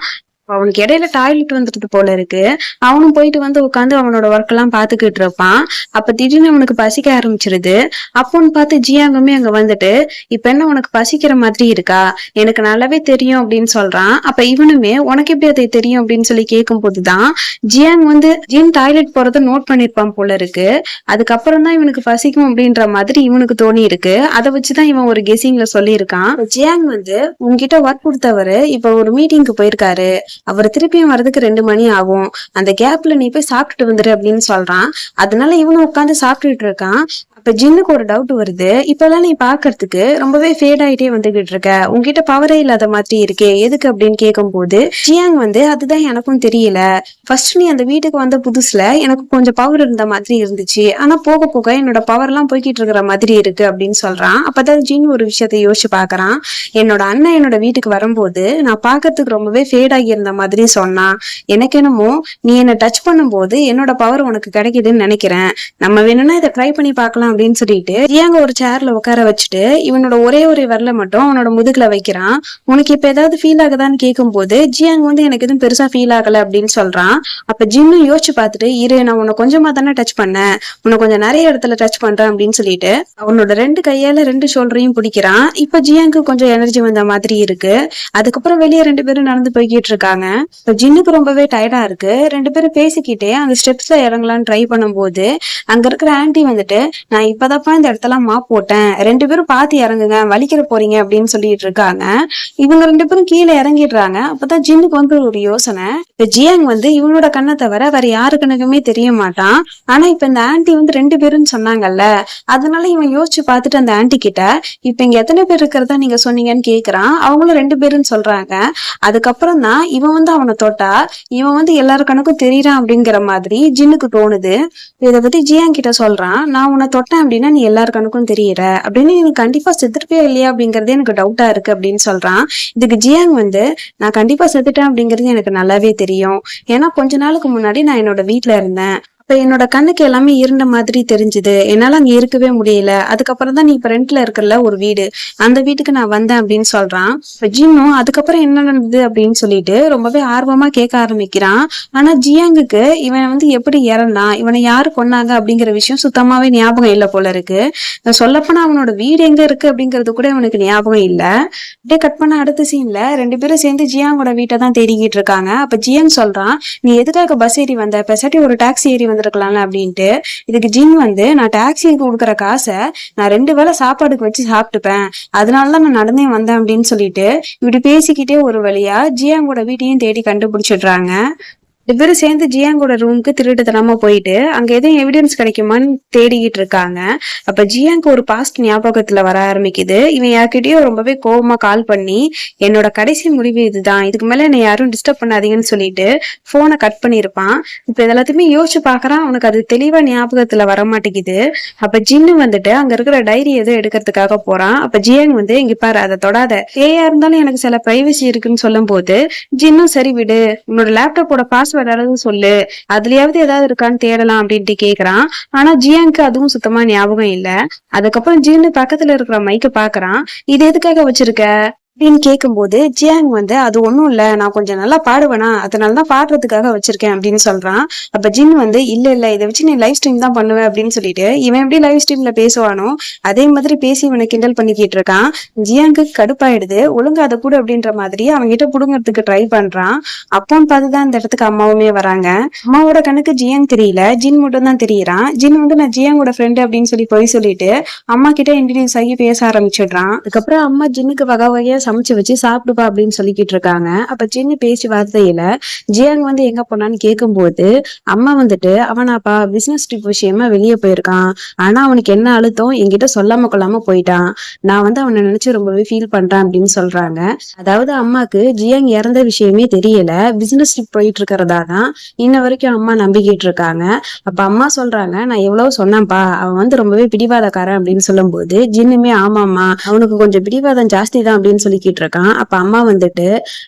அவனுக்கு இடையில டாய்லெட் வந்துட்டு போல இருக்கு. அவனும் போயிட்டு வந்து உட்காந்து அவனோட ஒர்க் எல்லாம் பாத்துக்கிட்டு இருப்பான். அப்ப திடீர்னு அவனுக்கு பசிக்க ஆரம்பிச்சிருது. அப்போன்னு பார்த்து ஜியாங்குமே அங்க வந்துட்டு, இப்ப என்ன உனக்கு பசிக்கிற மாதிரி இருக்கா, எனக்கு நல்லாவே தெரியும் அப்படின்னு சொல்றான். அப்ப இவனுமே உனக்கு எப்படி அதை தெரியும் அப்படின்னு சொல்லி கேட்கும் போதுதான் ஜியாங் வந்து ஜின் டாய்லெட் போறத நோட் பண்ணிருப்பான் போல இருக்கு. அதுக்கப்புறம் தான் இவனுக்கு பசிக்கும் அப்படின்ற மாதிரி இவனுக்கு தோணி இருக்கு. அதை வச்சுதான் இவன் ஒரு கெஸிங்ல சொல்லியிருக்கான். ஜியாங் வந்து உன்கிட்ட ஒர்க் கொடுத்தவரு இப்ப ஒரு மீட்டிங்க்கு போயிருக்காரு, அவர் திருப்பியும் வர்றதுக்கு 2 மணி ஆகும், அந்த கேப்ல நீ போய் சாப்பிட்டுட்டு வந்துரு அப்படின்னு சொல்றான். அதனால இவனும் உட்காந்து சாப்பிட்டுட்டு இருக்கான். அப்ப ஜின்னுக்கு ஒரு டவுட் வருது, இப்பெல்லாம் நீ பாக்குறதுக்கு ரொம்பவே ஃபேட் ஆயிட்டே வந்துகிட்டு இருக்க, உன்கிட்ட பவரே இல்லாத மாதிரி இருக்கே, எதுக்கு அப்படின்னு கேட்கும் போது ஜியாங் வந்து, அதுதான் எனக்கும் தெரியல, ஃபர்ஸ்ட் நீ அந்த வீட்டுக்கு வந்த புதுசுல எனக்கு கொஞ்சம் பவர் இருந்த மாதிரி இருந்துச்சு, ஆனா போக போக என்னோட பவர் எல்லாம் போய்கிட்டு இருக்கிற மாதிரி இருக்கு அப்படின்னு சொல்றான். அப்பதான் ஜின் ஒரு விஷயத்த யோசிச்சு பாக்குறான். என்னோட அண்ணன் என்னோட வீட்டுக்கு வரும்போது நான் பாக்குறதுக்கு ரொம்பவே ஃபேட் ஆகி இருந்த மாதிரி சொன்னான், எனக்கு என்னமோ நீ என்ன டச் பண்ணும் போது என்னோட பவர் உனக்கு கிடைக்குதுன்னு நினைக்கிறேன், நம்ம வேணும்னா இதை ட்ரை பண்ணி பார்க்கலாம் அப்படின்னு சொல்லிட்டு ஜியாங்க ஒரு சேர்ல உட்கார வச்சுட்டு இவனோட ஒரே ஒரு விரல மட்டும் அவனோட முதுகுல வைக்கிறான். உனக்கு இப்ப ஏதாவது ஃபீல் ஆகுதான்னு கேட்கும் போது ஜியாங் வந்து எனக்கு எதுவும் பெருசா ஃபீல் ஆகல அப்படின்னு சொல்றான். அப்ப ஜின்னும் யோசிச்சு பார்த்துட்டு, இரு நான் உன்னை கொஞ்சமா தானே டச் பண்ணேன், உன்னை கொஞ்சம் நிறைய இடத்துல டச் பண்றேன் அப்படின்னு சொல்லிட்டு அவனோட 2 கையால 2 ஷோல்டரையும் பிடிக்கிறான். இப்ப ஜியாங்கு கொஞ்சம் எனர்ஜி வந்த மாதிரி இருக்கு. அதுக்கப்புறம் வெளியே 2 பேரும் நடந்து போய்கிட்டு இருக்காங்க. இப்ப ஜின்னுக்கு ரொம்பவே டயர்டா இருக்கு. 2 பேரும் பேசிக்கிட்டே அந்த ஸ்டெப்ஸ்ல இறங்கலான்னு ட்ரை பண்ணும்போது அங்க இருக்கிற ஆன்டி வந்துட்டு, நான் இப்பதாப்பா இந்த இடத்துல மாப் போட்டேன், 2 பேரும் பாத்து இறங்குங்க, வலிக்கிற போறீங்க அப்படின்னு சொல்லிட்டு இருக்காங்க. இவங்க 2 பேரும் கீழே இறங்கிடுறாங்க. அப்பதான் ஜின்னுக்கு வந்து ஒரு யோசனை, இப்ப ஜியாங் வந்து இவனோட கண்ணை தவிர வேற யாரு கண்ணுக்குமே தெரிய மாட்டான், ஆனா இப்ப இந்த ஆன்டி வந்து 2 பேருன்னு சொன்னாங்கல்ல, அதனால இவன் யோசிச்சு பார்த்துட்டு அந்த ஆன்டி கிட்ட, இப்ப இங்க எத்தனை பேர் இருக்கிறதா நீங்க சொன்னீங்கன்னு கேக்குறான். அவங்களும் 2 பேருன்னு சொல்றாங்க. அதுக்கப்புறம் தான் இவன் வந்து அவனை தொட்டா இவன் வந்து எல்லாரு கணக்கும் தெரியறான் அப்படிங்கிற மாதிரி ஜின்னுக்கு தோணுது. இதை பத்தி ஜியாங் கிட்ட சொல்றான், நான் உன்னை தொட்டேன் அப்படின்னா நீ எல்லாரு கணக்கும் தெரியற அப்படின்னு, நீ கண்டிப்பா செத்துருப்பியா இல்லையா அப்படிங்கறது எனக்கு டவுட்டா இருக்கு அப்படின்னு சொல்றான். இதுக்கு ஜியாங் வந்து, நான் கண்டிப்பா செத்துட்டேன் அப்படிங்கிறது எனக்கு நல்லாவே தெரியும், ஏன்னா கொஞ்ச நாளுக்கு முன்னாடி நான் என்னோட வீட்டுல இருந்தேன், அப்ப என்னோட கண்ணுக்கு எல்லாமே இருண்ட மாதிரி தெரிஞ்சுது, என்னால அங்க இருக்கவே முடியல, அதுக்கப்புறம் தான் நீ இப்ப ரெண்ட்ல இருக்கல ஒரு வீடு, அந்த வீட்டுக்கு நான் வந்தேன் அப்படின்னு சொல்றான். ஜின்னும் அதுக்கப்புறம் என்ன நடந்தது அப்படின்னு சொல்லிட்டு ரொம்பவே ஆர்வமா கேட்க ஆரம்பிக்கிறான். ஆனா ஜியாங்குக்கு இவன் வந்து எப்படி இறந்தான், இவனை யாரு கொன்னாங்க அப்படிங்கிற விஷயம் சுத்தமாவே ஞாபகம் இல்ல போல இருக்கு. சொல்லப்போனா அவனோட வீடு எங்க இருக்கு அப்படிங்கிறது கூட இவனுக்கு ஞாபகம் இல்ல. அப்படியே கட் பண்ண அடுத்த சீன்ல 2 பேரும் சேர்ந்து ஜியாங்கோட வீட்டை தான் தேடிக்கிட்டு இருக்காங்க. அப்ப ஜியாங் சொல்றான், நீ எதுக்காக பஸ் ஏறி வந்த, பெசாட்டி ஒரு டாக்ஸி ஏறி வந்திருக்கலாம்ல அப்படின்ட்டு. இதுக்கு ஜின் வந்து, நான் டாக்ஸிக்கு கொடுக்குற காசை நான் 2 வேளை சாப்பாடுக்கு வச்சு சாப்பிட்டுப்பேன், அதனாலதான் நான் நடந்தே வந்தேன் அப்படின்னு சொல்லிட்டு இப்படி பேசிக்கிட்டே ஒரு வழியா ஜியாங்கோட வீட்டையும் தேடி கண்டுபிடிச்சிடுறாங்க. 2 பேரும் சேர்ந்து ஜியாங்கோட ரூமுக்கு திருட்டுத்தனமா போயிட்டு அங்க எதுவும் எவிடன்ஸ் கிடைக்குமான்னு தேடிக்கிட்டு இருக்காங்க. அப்ப ஜியாங்கு ஒரு பாஸ்ட் ஞாபகத்துல வர ஆரம்பிக்குது. இவன் யார்கிட்டயும் ரொம்பவே கோபமா கால் பண்ணி, என்னோட கடைசி முடிவு இதுதான், இதுக்கு மேல என்னை யாரும் டிஸ்டர்ப் பண்ணாதீங்கன்னு சொல்லிட்டு போனை கட் பண்ணிருப்பான். இப்ப இதெல்லாத்தையுமே யோசிச்சு பாக்குறான், அவனுக்கு அது தெளிவா ஞாபகத்துல வர மாட்டேங்குது. அப்ப ஜின்னு வந்துட்டு அங்க இருக்கிற டைரி எதுவும் எடுக்கிறதுக்காக போறான். அப்ப ஜியாங் வந்து, இங்க பாரு அதை தொடாத, ஏயா இருந்தாலும் எனக்கு சில பிரைவசி இருக்குன்னு சொல்லும் போது ஜின்னும், சரி விடு, உன்னோட லேப்டாப்போட பாஸ்வேர்ட் பாஸ்வேர்ட் ஏதாவது சொல்லு, அதுலயாவது ஏதாவது இருக்கான்னு தேடலாம் அப்படின்ட்டு கேக்குறான். ஆனா ஜியாங்க்கு அதுவும் சுத்தமா ஞாபகம் இல்ல. அதுக்கப்புறம் ஜின்னு பக்கத்துல இருக்கிற மைக்க பாக்குறான். இது எதுக்காக வச்சிருக்க அப்படின்னு கேட்கும்போது ஜியாங் வந்து அது ஒண்ணும் இல்ல, நான் கொஞ்சம் நல்லா பாடுவேனா, அதனாலதான் பாடுறதுக்காக வச்சிருக்கேன் அப்படின்னு சொல்றான். அப்ப ஜின் வந்து இல்ல இதை வச்சு நீ லைவ் ஸ்ட்ரீம் தான் பண்ணுவேன் அப்படின்னு சொல்லிட்டு இவன் எப்படி லைவ் ஸ்ட்ரீம்ல பேசுவானோ அதே மாதிரி பேசி இவனை கிண்டல் பண்ணிக்கிட்டு இருக்கான். ஜியாங்க்கு கடுப்பாயிடுது. ஒழுங்கா அதை கூட அப்படின்ற மாதிரி அவங்க கிட்ட புடுங்கிறதுக்கு ட்ரை பண்றான். அப்போன்னு பார்த்துதான் இந்த இடத்துக்கு அம்மாவுமே வராங்க. அம்மாவோட கணக்கு ஜியாங் தெரியல, ஜின் மட்டும் தான் தெரியறான். ஜின் வந்து நான் ஜியாங்கோட ஃப்ரெண்டு அப்படின்னு சொல்லி போய் சொல்லிட்டு அம்மா கிட்ட இன்ட்ரடியூஸ் ஆகி பேச ஆரம்பிச்சிடுறான். அதுக்கப்புறம் அம்மா ஜின்னுக்கு வகை வகையா சமைச்சு வச்சு சாப்பிடுப்பா அப்படின்னு சொல்லிக்கிட்டு இருக்காங்க. அப்ப ஜின்னு பேச்சு வார்த்தையில ஜியாங் வந்து எங்க போனான்னு கேட்கும்போது அம்மா வந்துட்டு அவனாப்பா பிசினஸ் ட்ரிப் விஷயமா வெளியே போயிருக்கான், ஆனா அவனுக்கு என்ன அழுத்தம் என்கிட்ட சொல்லாம கொள்ளாம போயிட்டான், நான் வந்து அவனை நினைச்சு ரொம்பவே ஃபீல் பண்றேன் அப்படின்னு சொல்றாங்க. அதாவது அம்மாக்கு ஜியாங் இறந்த விஷயமே தெரியல, பிசினஸ் ட்ரிப் போயிட்டு இருக்கிறதா தான் இன்ன வரைக்கும் அம்மா நம்பிக்கிட்டு இருக்காங்க. அப்ப அம்மா சொல்றாங்க நான் எவ்வளவு சொன்னேன்ப்பா, அவன் வந்து ரொம்பவே பிடிவாதக்காரன் அப்படின்னு சொல்லும் போது ஜின்னுமே ஆமாம்மா அவனுக்கு கொஞ்சம் பிடிவாதம் ஜாஸ்தி தான் அப்படின்னு சொல்லிக்கிட்டு இருக்கான். அப்ப அம்மா வந்துட்டு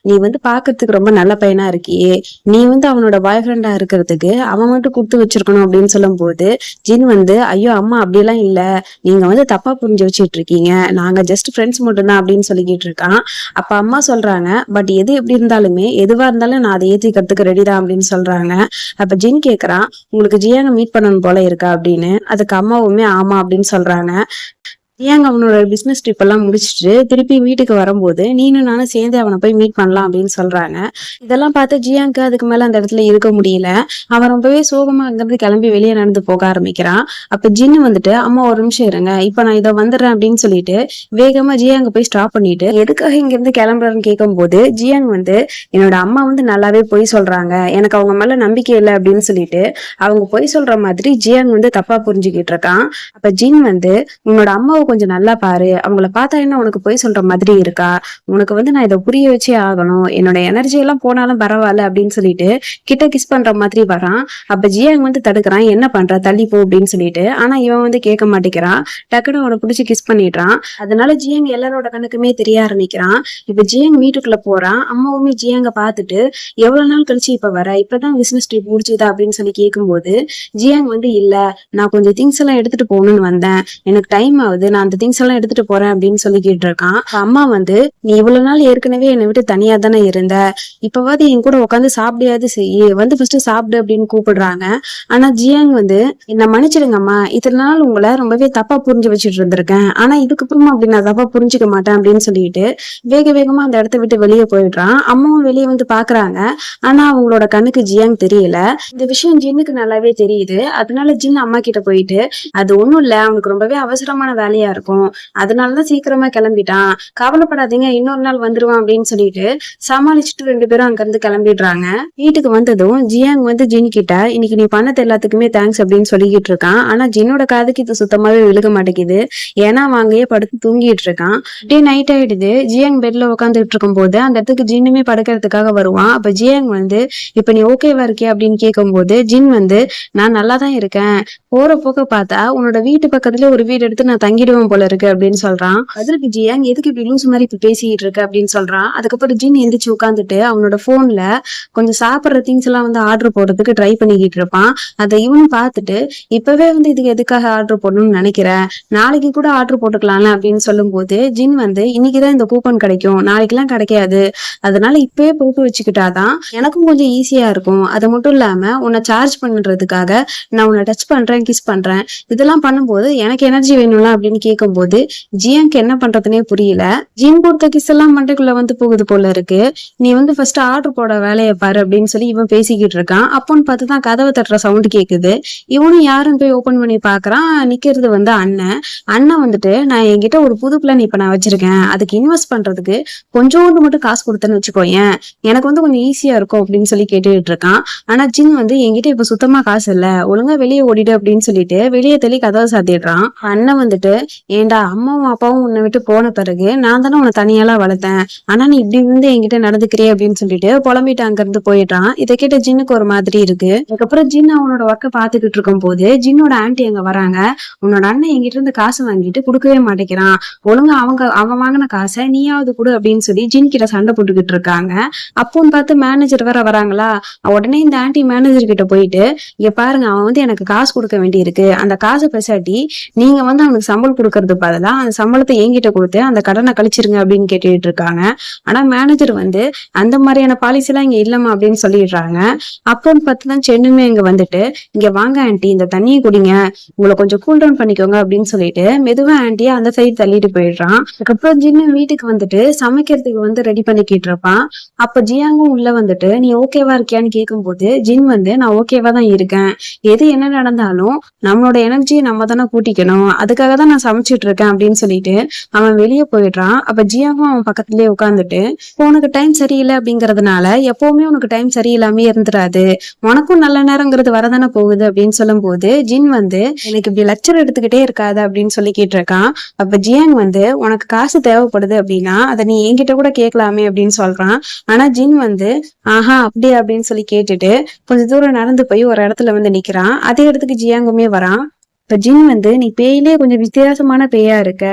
நீ வந்து பாக்குறதுக்கு ரொம்ப நல்ல பையனா இருக்கியே, நீ வந்து அவனோட பாய் ஃப்ரெண்டா இருக்கிறதுக்கு அவன் மட்டும் கொடுத்து வச்சிருக்கணும் அப்படின்னு சொல்லும் போது ஜின் வந்து ஐயோ அம்மா அப்படியெல்லாம் இல்ல, நீங்க வந்து தப்பா புரிஞ்சு வச்சுட்டு இருக்கீங்க, நாங்க ஜஸ்ட் ஃப்ரெண்ட்ஸ் மட்டும் தான் அப்படின்னு சொல்லிக்கிட்டு இருக்கான். அப்ப அம்மா சொல்றாங்க பட் எது எப்படி இருந்தாலுமே எதுவா இருந்தாலும் நான் அதை ஏத்திக்கிறதுக்கு ரெடி தான் அப்படின்னு சொல்றாங்க. அப்ப ஜின் கேக்குறான் உங்களுக்கு ஜியாங்க மீட் பண்ணணும் போல இருக்கா அப்படின்னு. அதுக்கு அம்மாவுமே ஆமா அப்படின்னு சொல்றாங்க. ஜியாங் அவனோட பிசினஸ் ட்ரிப் எல்லாம் முடிச்சுட்டு திருப்பி வீட்டுக்கு வரும்போது நீனும் நானும் சேர்ந்து அவனை போய் மீட் பண்ணலாம் அப்படின்னு சொல்றாங்க. இதெல்லாம் பார்த்து ஜியாங்க்கு அதுக்கு மேல அந்த இடத்துல இருக்க முடியல. அவன் ரொம்பவே சோகமா அங்கிருந்து கிளம்பி வெளியே நடந்து போக ஆரம்பிக்கிறான். அப்ப ஜின்னு வந்துட்டு அம்மா ஒரு நிமிஷம் இருங்க, இப்ப நான் இதை வந்துடுறேன் அப்படின்னு சொல்லிட்டு வேகமா ஜியாங்க போய் ஸ்டாப் பண்ணிட்டு எதுக்காக இங்க இருந்து கிளம்புறேன்னு கேட்கும் போது ஜியாங் வந்து என்னோட அம்மா வந்து நல்லாவே பொய் சொல்றாங்க, எனக்கு அவங்க மேல நம்பிக்கை இல்லை அப்படின்னு சொல்லிட்டு அவங்க பொய் சொல்ற மாதிரி ஜியாங் வந்து தப்பா புரிஞ்சுக்கிட்டு இருக்கான். அப்ப ஜின் வந்து உன்னோட அம்மாவை கொஞ்சம் நல்லா பாரு, அவங்கள பார்த்தா என்ன உனக்கு போய் சொல்ற மாதிரி இருக்கா, உனக்கு வந்து நான் இதை புரிய வச்சே ஆகணும், என்னோட எனர்ஜி எல்லாம் போனாலும் பரவாயில்ல அப்படின்னு சொல்லிட்டு கிட்ட கிஸ் பண்ற மாதிரி வரான். அப்ப ஜியாங் வந்து தடுக்கிறான், என்ன பண்ற தள்ளி போ அப்படின்னு சொல்லிட்டு. ஆனா இவன் வந்து கேட்க மாட்டேங்கிறான், டக்குனு அவனை பிடிச்சி கிஸ் பண்ணிடுறான். அதனால ஜியாங் எல்லாரோட கணக்குமே தெரிய ஆரம்பிக்கிறான். இப்ப ஜியாங் வீட்டுக்குள்ள போறான். அம்மாவுமே ஜியாங்க பார்த்துட்டு எவ்வளவு நாள் கழிச்சு இப்ப வர, இப்பதான் பிசினஸ் ட்ரிப் முடிச்சுதா அப்படின்னு சொல்லி கேட்கும்போது ஜியாங் வந்து இல்ல நான் கொஞ்சம் திங்ஸ் எல்லாம் எடுத்துட்டு போகணும்னு வந்தேன், எனக்கு டைம் ஆகுது, நான் அந்த திங்ஸ் எல்லாம் எடுத்துட்டு போறேன் அப்படின்னு சொல்லிக்கிட்டு இருக்கான். அம்மா வந்து நீ இவ்வளவு நாள் ஏற்கனவே என்னை விட்டு தனியா தானே இருந்த, இப்பவாது என் கூட உட்காந்து சாப்பிடையாது செய்ய, வந்து ஃபர்ஸ்ட் சாப்பிடு அப்படின்னு கூப்பிடுறாங்க. ஆனா ஜியாங் வந்து என்ன மன்னிச்சிடுங்கம்மா, இத்தனை நாள் உங்களை ரொம்பவே தப்பா புரிஞ்சு வச்சுட்டு இருந்திருக்கேன், ஆனா இதுக்கப்புறமா அப்படி நான் தப்பா புரிஞ்சுக்க மாட்டேன் அப்படின்னு சொல்லிட்டு வேக வேகமா அந்த இடத்த விட்டு வெளியே போயிடுறான். அம்மாவும் வெளியே வந்து பாக்குறாங்க. ஆனா அவங்களோட கண்ணுக்கு ஜியாங் தெரியல. இந்த விஷயம் ஜின்னுக்கு நல்லாவே தெரியுது. அதனால ஜின் அம்மா கிட்ட போயிட்டு அது ஒண்ணும் இல்ல, அவனுக்கு ரொம்பவே அவசரமான வேலையா இருக்கும், அதனாலதான் சீக்கிரமா கிளம்பிட்டான், கவலைப்படாதீங்க இன்னொரு நாள் வந்துருவான் அப்படின்னு சொல்லிட்டு சமாளிச்சுட்டு ரெண்டு பேரும் அங்க இருந்து கிளம்பிடுறாங்க. வீட்டுக்கு வந்ததும் ஜியாங் வந்து ஜின் கிட்ட இன்னைக்கு நீ பண்ணது எல்லாத்துக்குமே தேங்க்ஸ் அப்படின்னு சொல்லிக்கிட்டு இருக்கான். ஆனா ஜின்னோட காதுக்கு இது சுத்தமாவே விழுக மாட்டேங்குது. ஏன்னா அவன் அங்கேயே படுத்து தூங்கிட்டு இருக்கான். அப்படியே நைட் ஆயிடுது. ஜியாங் பெட்ல உட்காந்துட்டு இருக்கும் போது அந்த இடத்துக்கு ஜின்னுமே படுக்கிறதுக்காக வருவான். அப்ப ஜியாங் வந்து இப்ப நீ ஓகேவா இருக்கியா அப்படின்னு கேட்கும்போது ஜின் வந்து நான் நல்லா தான் இருக்கேன், போற போக்க பார்த்தா உன்னோட வீட்டு பக்கத்துல ஒரு வீடு எடுத்து நான் தங்கிடுவேன் போல இருக்கு அப்படின்னு சொல்றான். அதற்கு ஜியாங் எதுக்கு இப்படி லூஸ் மாதிரி இப்ப பேசிட்டு இருக்கு அப்படின்னு சொல்றான். அதுக்கப்புறம் ஜின் எந்திரிச்சு உட்காந்துட்டு அவனோட போன்ல கொஞ்சம் சாப்பிடுற திங்ஸ் எல்லாம் வந்து ஆர்டர் போடுறதுக்கு ட்ரை பண்ணிக்கிட்டு இருப்பான். அதை இவனும் பார்த்துட்டு இப்பவே வந்து இதுக்கு எதுக்காக ஆர்டர் போடணும்னு நினைக்கிறேன், நாளைக்கு கூட ஆர்டர் போட்டுக்கலாம்ல அப்படின்னு சொல்லும் போது ஜின் வந்து இன்னைக்குதான் இந்த கூப்பன் கிடைக்கும், நாளைக்கு எல்லாம் கிடைக்காது, அதனால இப்பவே போட்டு வச்சுக்கிட்டாதான் எனக்கும் கொஞ்சம் ஈஸியா இருக்கும், அது மட்டும் இல்லாம உன்னை சார்ஜ் பண்றதுக்காக நான் உன்னை டச் பண்றேன் கிஸ் பண்றேன், இதெல்லாம் பண்ணும்போது எனக்கு எனர்ஜி வேணும்ல அப்படின்னு கேட்கும்போது ஜியாங்க்கு என்ன பண்றதுனே புரியல. ஜின் கொடுத்த கிஸ் எல்லாம் மண்டைக்குள்ள வந்து போகுது போல இருக்கு, நீ வந்து ஃபர்ஸ்ட் ஆர்டர் போட வேலையை பாரு அப்படின்னு சொல்லி இவன் பேசிக்கிட்டு இருக்கான். அப்போன்னு பார்த்துதான் கதவை தட்டுற சவுண்ட் கேக்குது. இவனும் யாருன்னு போய் ஓபன் பண்ணி பாக்குறான். நிக்கிறது வந்து அண்ணன். அண்ணன் வந்துட்டு நான் என்கிட்ட ஒரு புது பிளான் இப்ப நான் வச்சிருக்கேன், அதுக்கு இன்வெஸ்ட் பண்றதுக்கு கொஞ்சோண்டு மட்டும் காசு கொடுத்தேன்னு வச்சுக்கோயேன், எனக்கு வந்து கொஞ்சம் ஈஸியா இருக்கும் அப்படின்னு சொல்லி கேட்டுட்டு இருக்கான். ஆனா ஜின் வந்து என்கிட்ட இப்ப சுத்தமா காசு இல்ல, ஒழுங்கா வெளியே ஓடிடு அப்படின்னு சொல்லிட்டு வெளியே தள்ளி கதவை சாத்திடுறான். அண்ணன் வந்துட்டு ஏண்டா அம்மாவும் அப்பாவும் உன்னை விட்டு போன பிறகு நான் தானே உன்னை தனியாலாம் வளர்த்தேன், ஆனா நீ இப்படி வந்து என்கிட்ட நடந்துக்கிறியே அப்படின்னு சொல்லிட்டு புலம்பிட்டு அங்க இருந்து போயிட்டான். இதை கேட்ட ஜின்னுக்கு ஒரு மாதிரி இருக்கு. அதுக்கப்புறம் ஜின் அவனோட ஒர்க்கை பாத்துக்கிட்டு இருக்கும் போது ஜின்னோட ஆன்ட்டி அங்க வராங்க. உன்னோட அண்ணன் என்கிட்ட இருந்து காசு வாங்கிட்டு கொடுக்கவே மாட்டேங்கிறான், ஒழுங்கா அவன் வாங்கின காசை நீயாவது கொடு அப்படின்னு சொல்லி ஜின் கிட்ட சண்டை போட்டுக்கிட்டு இருக்காங்க. அப்போன்னு பார்த்து மேனேஜர் வேற வராங்களா. உடனே இந்த ஆன்ட்டி மேனேஜர் கிட்ட போயிட்டு, இங்க பாருங்க அவன் வந்து எனக்கு காசு கொடுக்க வேண்டி இருக்கு, அந்த காசை பெசாட்டி நீங்க வந்து அவனுக்கு சம்பளம் கொடுக்கறது பதிலா அந்த சம்பளத்தை என்கிட்ட கொடுத்து அந்த கடனை கழிச்சிருங்க அப்படின்னு கேட்டுட்டு இருக்காங்க. ஆனா மேனேஜர் வந்து அந்த மாதிரியான பாலிசி எல்லாம் இங்க இல்லம்மா அப்படின்னு சொல்லிடுறாங்க. அப்போன்னு பார்த்துதான் சென்னுமே இங்க வந்துட்டு, இங்க வாங்க ஆன்ட்டி இந்த தண்ணியை குடிங்க, உங்களை கொஞ்சம் கூல் டவுன் பண்ணிக்கோங்க அப்படின்னு சொல்லிட்டு மெதுவா ஆன்ட்டியை அந்த சைடு தள்ளிட்டு போயிடுறான். அதுக்கப்புறம் ஜின்னு வீட்டுக்கு வந்துட்டு சமைக்கிறதுக்கு வந்து ரெடி பண்ணிக்கிட்டு இருப்பான். அப்ப ஜியாங்கும் உள்ள வந்துட்டு நீ ஓகேவா இருக்கியான்னு கேட்கும்போது ஜின் வந்து நான் ஓகேவா தான் இருக்கேன், எது என்ன நடந்தாலும் நம்மளோட எனர்ஜியை நம்ம தானே கூட்டிக்கணும், அதுக்காக தான் நான் சமைச்சிட்டு இருக்கேன் அப்படின்னு சொல்லிட்டு அவன் வெளியே போயிடுறான். அப்ப ஜியாங்கும் அவன் பக்கத்துலயே உட்காந்துட்டு, உனக்கு டைம் சரியில்லை அப்படிங்கறதுனால எப்பவுமே உனக்கு டைம் சரியில்லாம இருந்துராது, உனக்கும் நல்ல நேரங்கிறது வரதானே போகுது அப்படின்னு சொல்லும் போது ஜின் வந்து எனக்கு இப்படி லெக்சர் எடுத்துக்கிட்டே இருக்காது அப்படின்னு சொல்லி கேட்டிருக்கான். அப்ப ஜியாங் வந்து உனக்கு காசு தேவைப்படுது அப்படின்னா அதை நீ என்கிட்ட கூட கேட்கலாமே அப்படின்னு சொல்றான். ஆனா ஜின் வந்து ஆஹா அப்படியே அப்படின்னு சொல்லி கேட்டுட்டு கொஞ்ச தூரம் நடந்து போய் ஒரு இடத்துல வந்து நிக்கிறான். அதே இடத்துக்கு ஜியாங்குமே வரான். இப்ப ஜின் வந்து நீ பேயிலே கொஞ்சம் வித்தியாசமான பேயா இருக்க,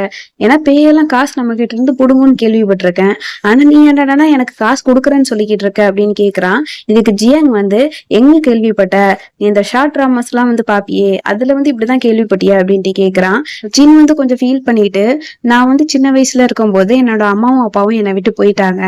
ஏன்னா பேயெல்லாம் காசு நம்ம கிட்ட இருந்து புடுங்குன்னு கேள்விப்பட்டிருக்கேன், ஆனா நீ என்னடா எனக்கு காசு கொடுக்குறேன்னு சொல்லிக்கிட்டு இருக்க அப்படின்னு கேக்குறான். இதுக்கு ஜியாங் வந்து எங்க கேள்விப்பட்ட, நீ இந்த ஷார்ட் டிராமாஸ் எல்லாம் வந்து பாப்பியே அதுல வந்து இப்படிதான் கேள்விப்பட்டியா அப்படின்ட்டு கேக்குறான். ஜின் வந்து கொஞ்சம் ஃபீல் பண்ணிட்டு, நான் வந்து சின்ன வயசுல இருக்கும் போது என்னோட அம்மாவும் அப்பாவும் என்னை விட்டு போயிட்டாங்க,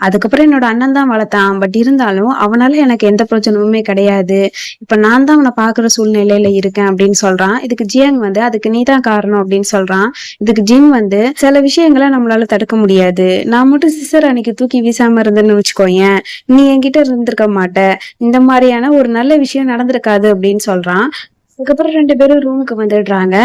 அதுக்கப்புறம் என்னோட அண்ணன் தான் வளர்த்தான், பட் இருந்தாலும் அவனால எனக்கு எந்த பிரச்சனையுமே கிடையாது, இப்ப நான் தான் அவனை பாக்குற சூழ்நிலையில இருக்கேன் அப்படின்னு சொல்றான். இதுக்கு ஜியாங் வந்து அதுக்கு நீதான் காரணம் அப்படின்னு சொல்றான். இதுக்கு ஜின் வந்து சில விஷயங்களை நம்மளால தடுக்க முடியாது, நான் மட்டும் சிசர் அன்னைக்கு தூக்கி வீசாம இருந்தேன்னு வச்சுக்கோயேன், நீ என்கிட்ட இருந்திருக்க மாட்ட, இந்த மாதிரியான ஒரு நல்ல விஷயம் நடந்திருக்காது அப்படின்னு சொல்றான். அதுக்கப்புறம் 2 பேரும் ரூமுக்கு வந்துடுறாங்க.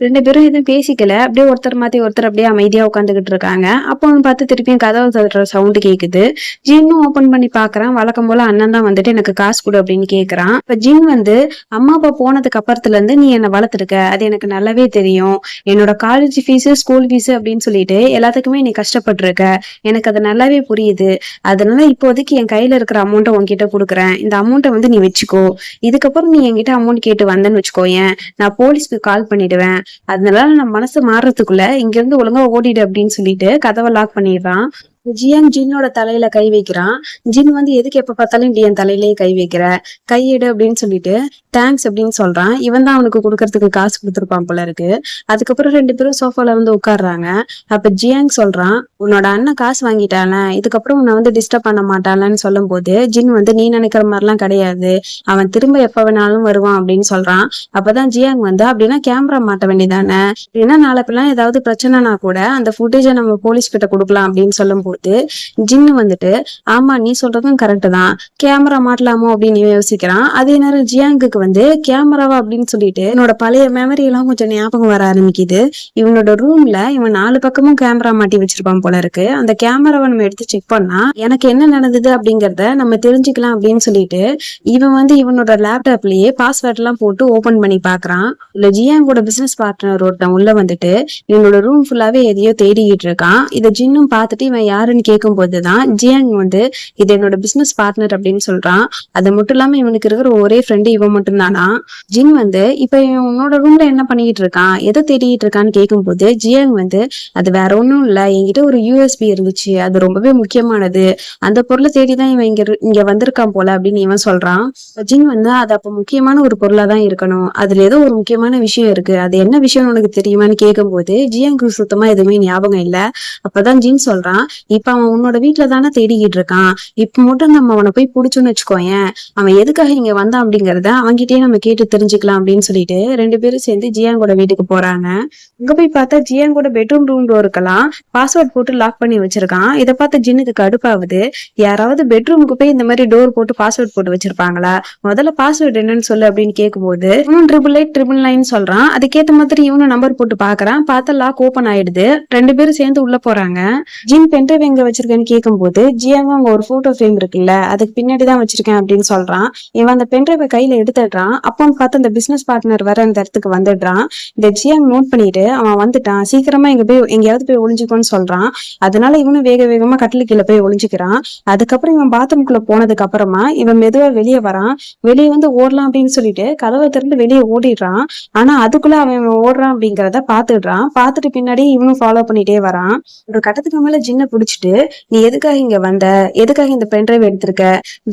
2 பேரும் எதுவும் பேசிக்கல, அப்படியே ஒருத்தர் மாத்தி ஒருத்தர் அப்படியே அமைதியா உட்காந்துக்கிட்டு இருக்காங்க. அப்போ பார்த்து திருப்பியும் கதவு தட்டுற சவுண்டு கேக்குது. ஜின்னும் ஓபன் பண்ணி பாக்குறான். வழக்கம் போல அண்ணன் தான் வந்துட்டு எனக்கு காசு கொடு அப்படின்னு கேக்குறான். இப்ப ஜின் வந்து அம்மா அப்பா போனதுக்கு அப்புறத்துல இருந்து நீ என்ன வளர்த்துருக்க, அது எனக்கு நல்லாவே தெரியும், என்னோட காலேஜ் ஃபீஸ் ஸ்கூல் ஃபீஸ் அப்படின்னு சொல்லிட்டு எல்லாத்துக்குமே நீ கஷ்டப்பட்டிருக்க, எனக்கு அது நல்லாவே புரியுது, அதனால இப்போதைக்கு என் கையில இருக்கிற அமௌண்ட்டை உன்கிட்ட கொடுக்குறேன், இந்த அமௌண்ட்டை வந்து நீ வச்சுக்கோ, இதுக்கப்புறம் நீ என்கிட்ட அமௌண்ட் கேட்டு வந்தேன்னு வச்சுக்கோயேன் நான் போலீஸ்க்கு கால் பண்ணிடுவேன், அதனால நான் மனசு மாறுறதுக்குள்ள இங்க இருந்து ஒழுங்கா ஓடிடு அப்படின்னு சொல்லிட்டு கதவை லாக் பண்ணிடுறான். ஜியாங் ஜின்னோட தலையில கை வைக்கிறான். ஜின் வந்து எதுக்கு எப்ப பார்த்தாலும் இப்படி என் தலையிலேயே கை வைக்கிற, கையெடு அப்படின்னு சொல்லிட்டு தேங்க்ஸ் அப்படின்னு சொல்றான். இவன் தான் அவனுக்கு கொடுக்கறதுக்கு காசு கொடுத்துருப்பான் போல இருக்கு. அதுக்கப்புறம் 2 பேரும் சோஃபால வந்து உட்காடுறாங்க. அப்ப ஜியாங் சொல்றான், உன்னோட அண்ணன் காசு வாங்கிட்டான, இதுக்கப்புறம் உன்னை வந்து டிஸ்டர்ப் பண்ண மாட்டானன்னு சொல்லும் போது ஜின் வந்து நீ நினைக்கிற மாதிரிலாம் கிடையாது, அவன் திரும்ப எப்ப வேணாலும் வருவான் அப்படின்னு சொல்றான். அப்பதான் ஜியாங் வந்து அப்படின்னா கேமரா மாட்ட வேண்டியதானே, அப்படின்னா நாளைக்கெல்லாம் ஏதாவது பிரச்சனைனா கூட அந்த ஃபுட்டேஜை நம்ம போலீஸ் கிட்ட கொடுக்கலாம் அப்படின்னு சொல்லும் போது ஜின்னு வந்துட்டு ஆமா நீ சொல்றதும் கரெக்ட் தான், கேமரா மாட்டலாமோ அப்படின்னு யோசிக்கிறான். அதே நேரம் ஜியாங்குக்கு வந்து கேமராவா அப்படின்னு சொல்லிட்டு என்னோட பழைய மெமரி எல்லாம் கொஞ்சம் ஞாபகம் வர ஆரம்பிக்குது. இவனோட ரூம்ல இவன் 4 பக்கமும் கேமரா மாட்டி வச்சிருப்பான் போல இருக்கு. அந்த கேமராவை நம்ம எடுத்து செக் பண்ணா எனக்கு என்ன நடந்தது அப்படிங்கறத நம்ம தெரிஞ்சுக்கலாம் அப்படின்னு சொல்லிட்டு இவன் வந்து இவனோட லேப்டாப்லயே பாஸ்வேர்ட் எல்லாம் போட்டு ஓபன் பண்ணி பாக்குறான். இல்ல ஜியாங்கோட பிசினஸ் பார்ட்னர் ஒருத்தன் உள்ள வந்துட்டு இவனோட ரூம் ஃபுல்லாவே எதையோ தேடிக்கிட்டு இருக்கான். இதை ஜின்னும் பார்த்துட்டு இவன் யாருன்னு கேட்கும் போதுதான் ஜியாங் வந்து இது என்னோட பிசினஸ் பார்ட்னர் அப்படின்னு சொல்றான். அது மட்டும் இல்லாம இவனுக்கு இருக்கிற ஒரே ஃப்ரெண்டு இவன் மட்டும் தானா. ஜின் வந்து இப்ப இவன் உன்னோட ரூம்ல என்ன பண்ணிட்டு இருக்கான், எதை தேடிட்டு இருக்கான்னு கேட்கும் போது ஜியாங் வந்து அது வேற ஒண்ணும் இல்ல, என்கிட்ட ஒரு யூஎஸ்பி இருந்துச்சு, அது ரொம்பவே முக்கியமானது, அந்த பொருளை தேடிதான் இவன் இங்க வந்திருக்கான் போல அப்படின்னு இவன் சொல்றான். ஜின் வந்து அது அப்ப முக்கியமான ஒரு பொருளா தான் இருக்கணும், அதுல ஏதோ ஒரு முக்கியமான விஷயம் இருக்கு, அது என்ன விஷயம் உனக்கு தெரியுமான்னு கேட்கும் போது ஜியாங்கு சுத்தமா எதுவுமே ஞாபகம் இல்ல. அப்பதான் ஜின் சொல்றான், இப்ப அவன் உன்னோட வீட்டுல தானே தேடிக்கிட்டு இருக்கான், இப்ப மட்டும் நம்ம அவனை போய் புடிச்சோன்னு வச்சுக்கோயேன், அவன் எதுக்காக இங்க வந்தான் அப்படிங்கறத அவன்கிட்டயே நம்ம கேட்டு தெரிஞ்சுக்கலாம் அப்படின்னு சொல்லிட்டு 2 பேரும் சேர்ந்து ஜியாங்கோட வீட்டுக்கு போறாங்க. அங்க போய் பார்த்தா ஜியாங்கோட பெட்ரூம் ரூம் டோருக்கெல்லாம் பாஸ்வேர்ட் போட்டு லாக் பண்ணி வச்சிருக்கான். இதை பார்த்த ஜின்னுக்கு கடுப்பாகுது, யாராவது பெட்ரூமுக்கு போய் இந்த மாதிரி டோர் போட்டு பாஸ்வேர்ட் போட்டு வச்சிருப்பாங்களா, முதல்ல பாஸ்வேர்ட் என்னன்னு சொல்லு அப்படின்னு கேட்கும்போது 88899 சொல்றான். அதுக்கேத்த மாதிரி இவனும் நம்பர் போட்டு பாக்குறான். பார்த்தா லாக் ஓபன் ஆயிடுது. 2 பேரும் சேர்ந்து உள்ள போறாங்க. ஜின் பென்ட்ரைவ் பென்ட்ரைவ் எங்க வச்சிருக்கேன்னு கேட்கும்போது ஜியாங்க அங்க ஒரு போட்டோ ஃப்ரேம் இருக்குல்ல அதுக்கு பின்னாடிதான் வச்சிருக்கேன் அப்படின்னு சொல்றான். இவன் அந்த பென்ட்ரைவை கையில எடுத்துடுறான். அப்போன்னு பார்த்து அந்த பிசினஸ் பார்ட்னர் வர அந்த இடத்துக்கு வந்துடுறான். இந்த ஜியாங் நோட் பண்ணிட்டு அவன் வந்துட்டான், சீக்கிரமா எங்கேயாவது போய் ஒளிஞ்சுக்கோன்னு சொல்றான். அதனால இவனும் வேக வேகமா கட்டில கீழே போய் ஒளிஞ்சுக்கிறான். அதுக்கப்புறம் இவன் பாத்ரூம்குள்ள போனதுக்கு அப்புறமா இவன் மெதுவா வெளியே வரான். வெளியே வந்து ஓடலாம் அப்படின்னு சொல்லிட்டு கதவை திறந்து வெளியே ஓடிடுறான். ஆனா அதுக்குள்ள அவன் ஓடுறான் அப்படிங்கிறத பாத்துடுறான். பாத்துட்டு பின்னாடி இவனும் ஃபாலோ பண்ணிட்டே வரான். ஒரு கட்டத்துக்கு மேல ஜின்ன பிடிச்சிட்டு, நீ எதுக்காக இங்க வந்த, எதுக்காக இந்த பென்ட்ரைவ் எடுத்திருக்க,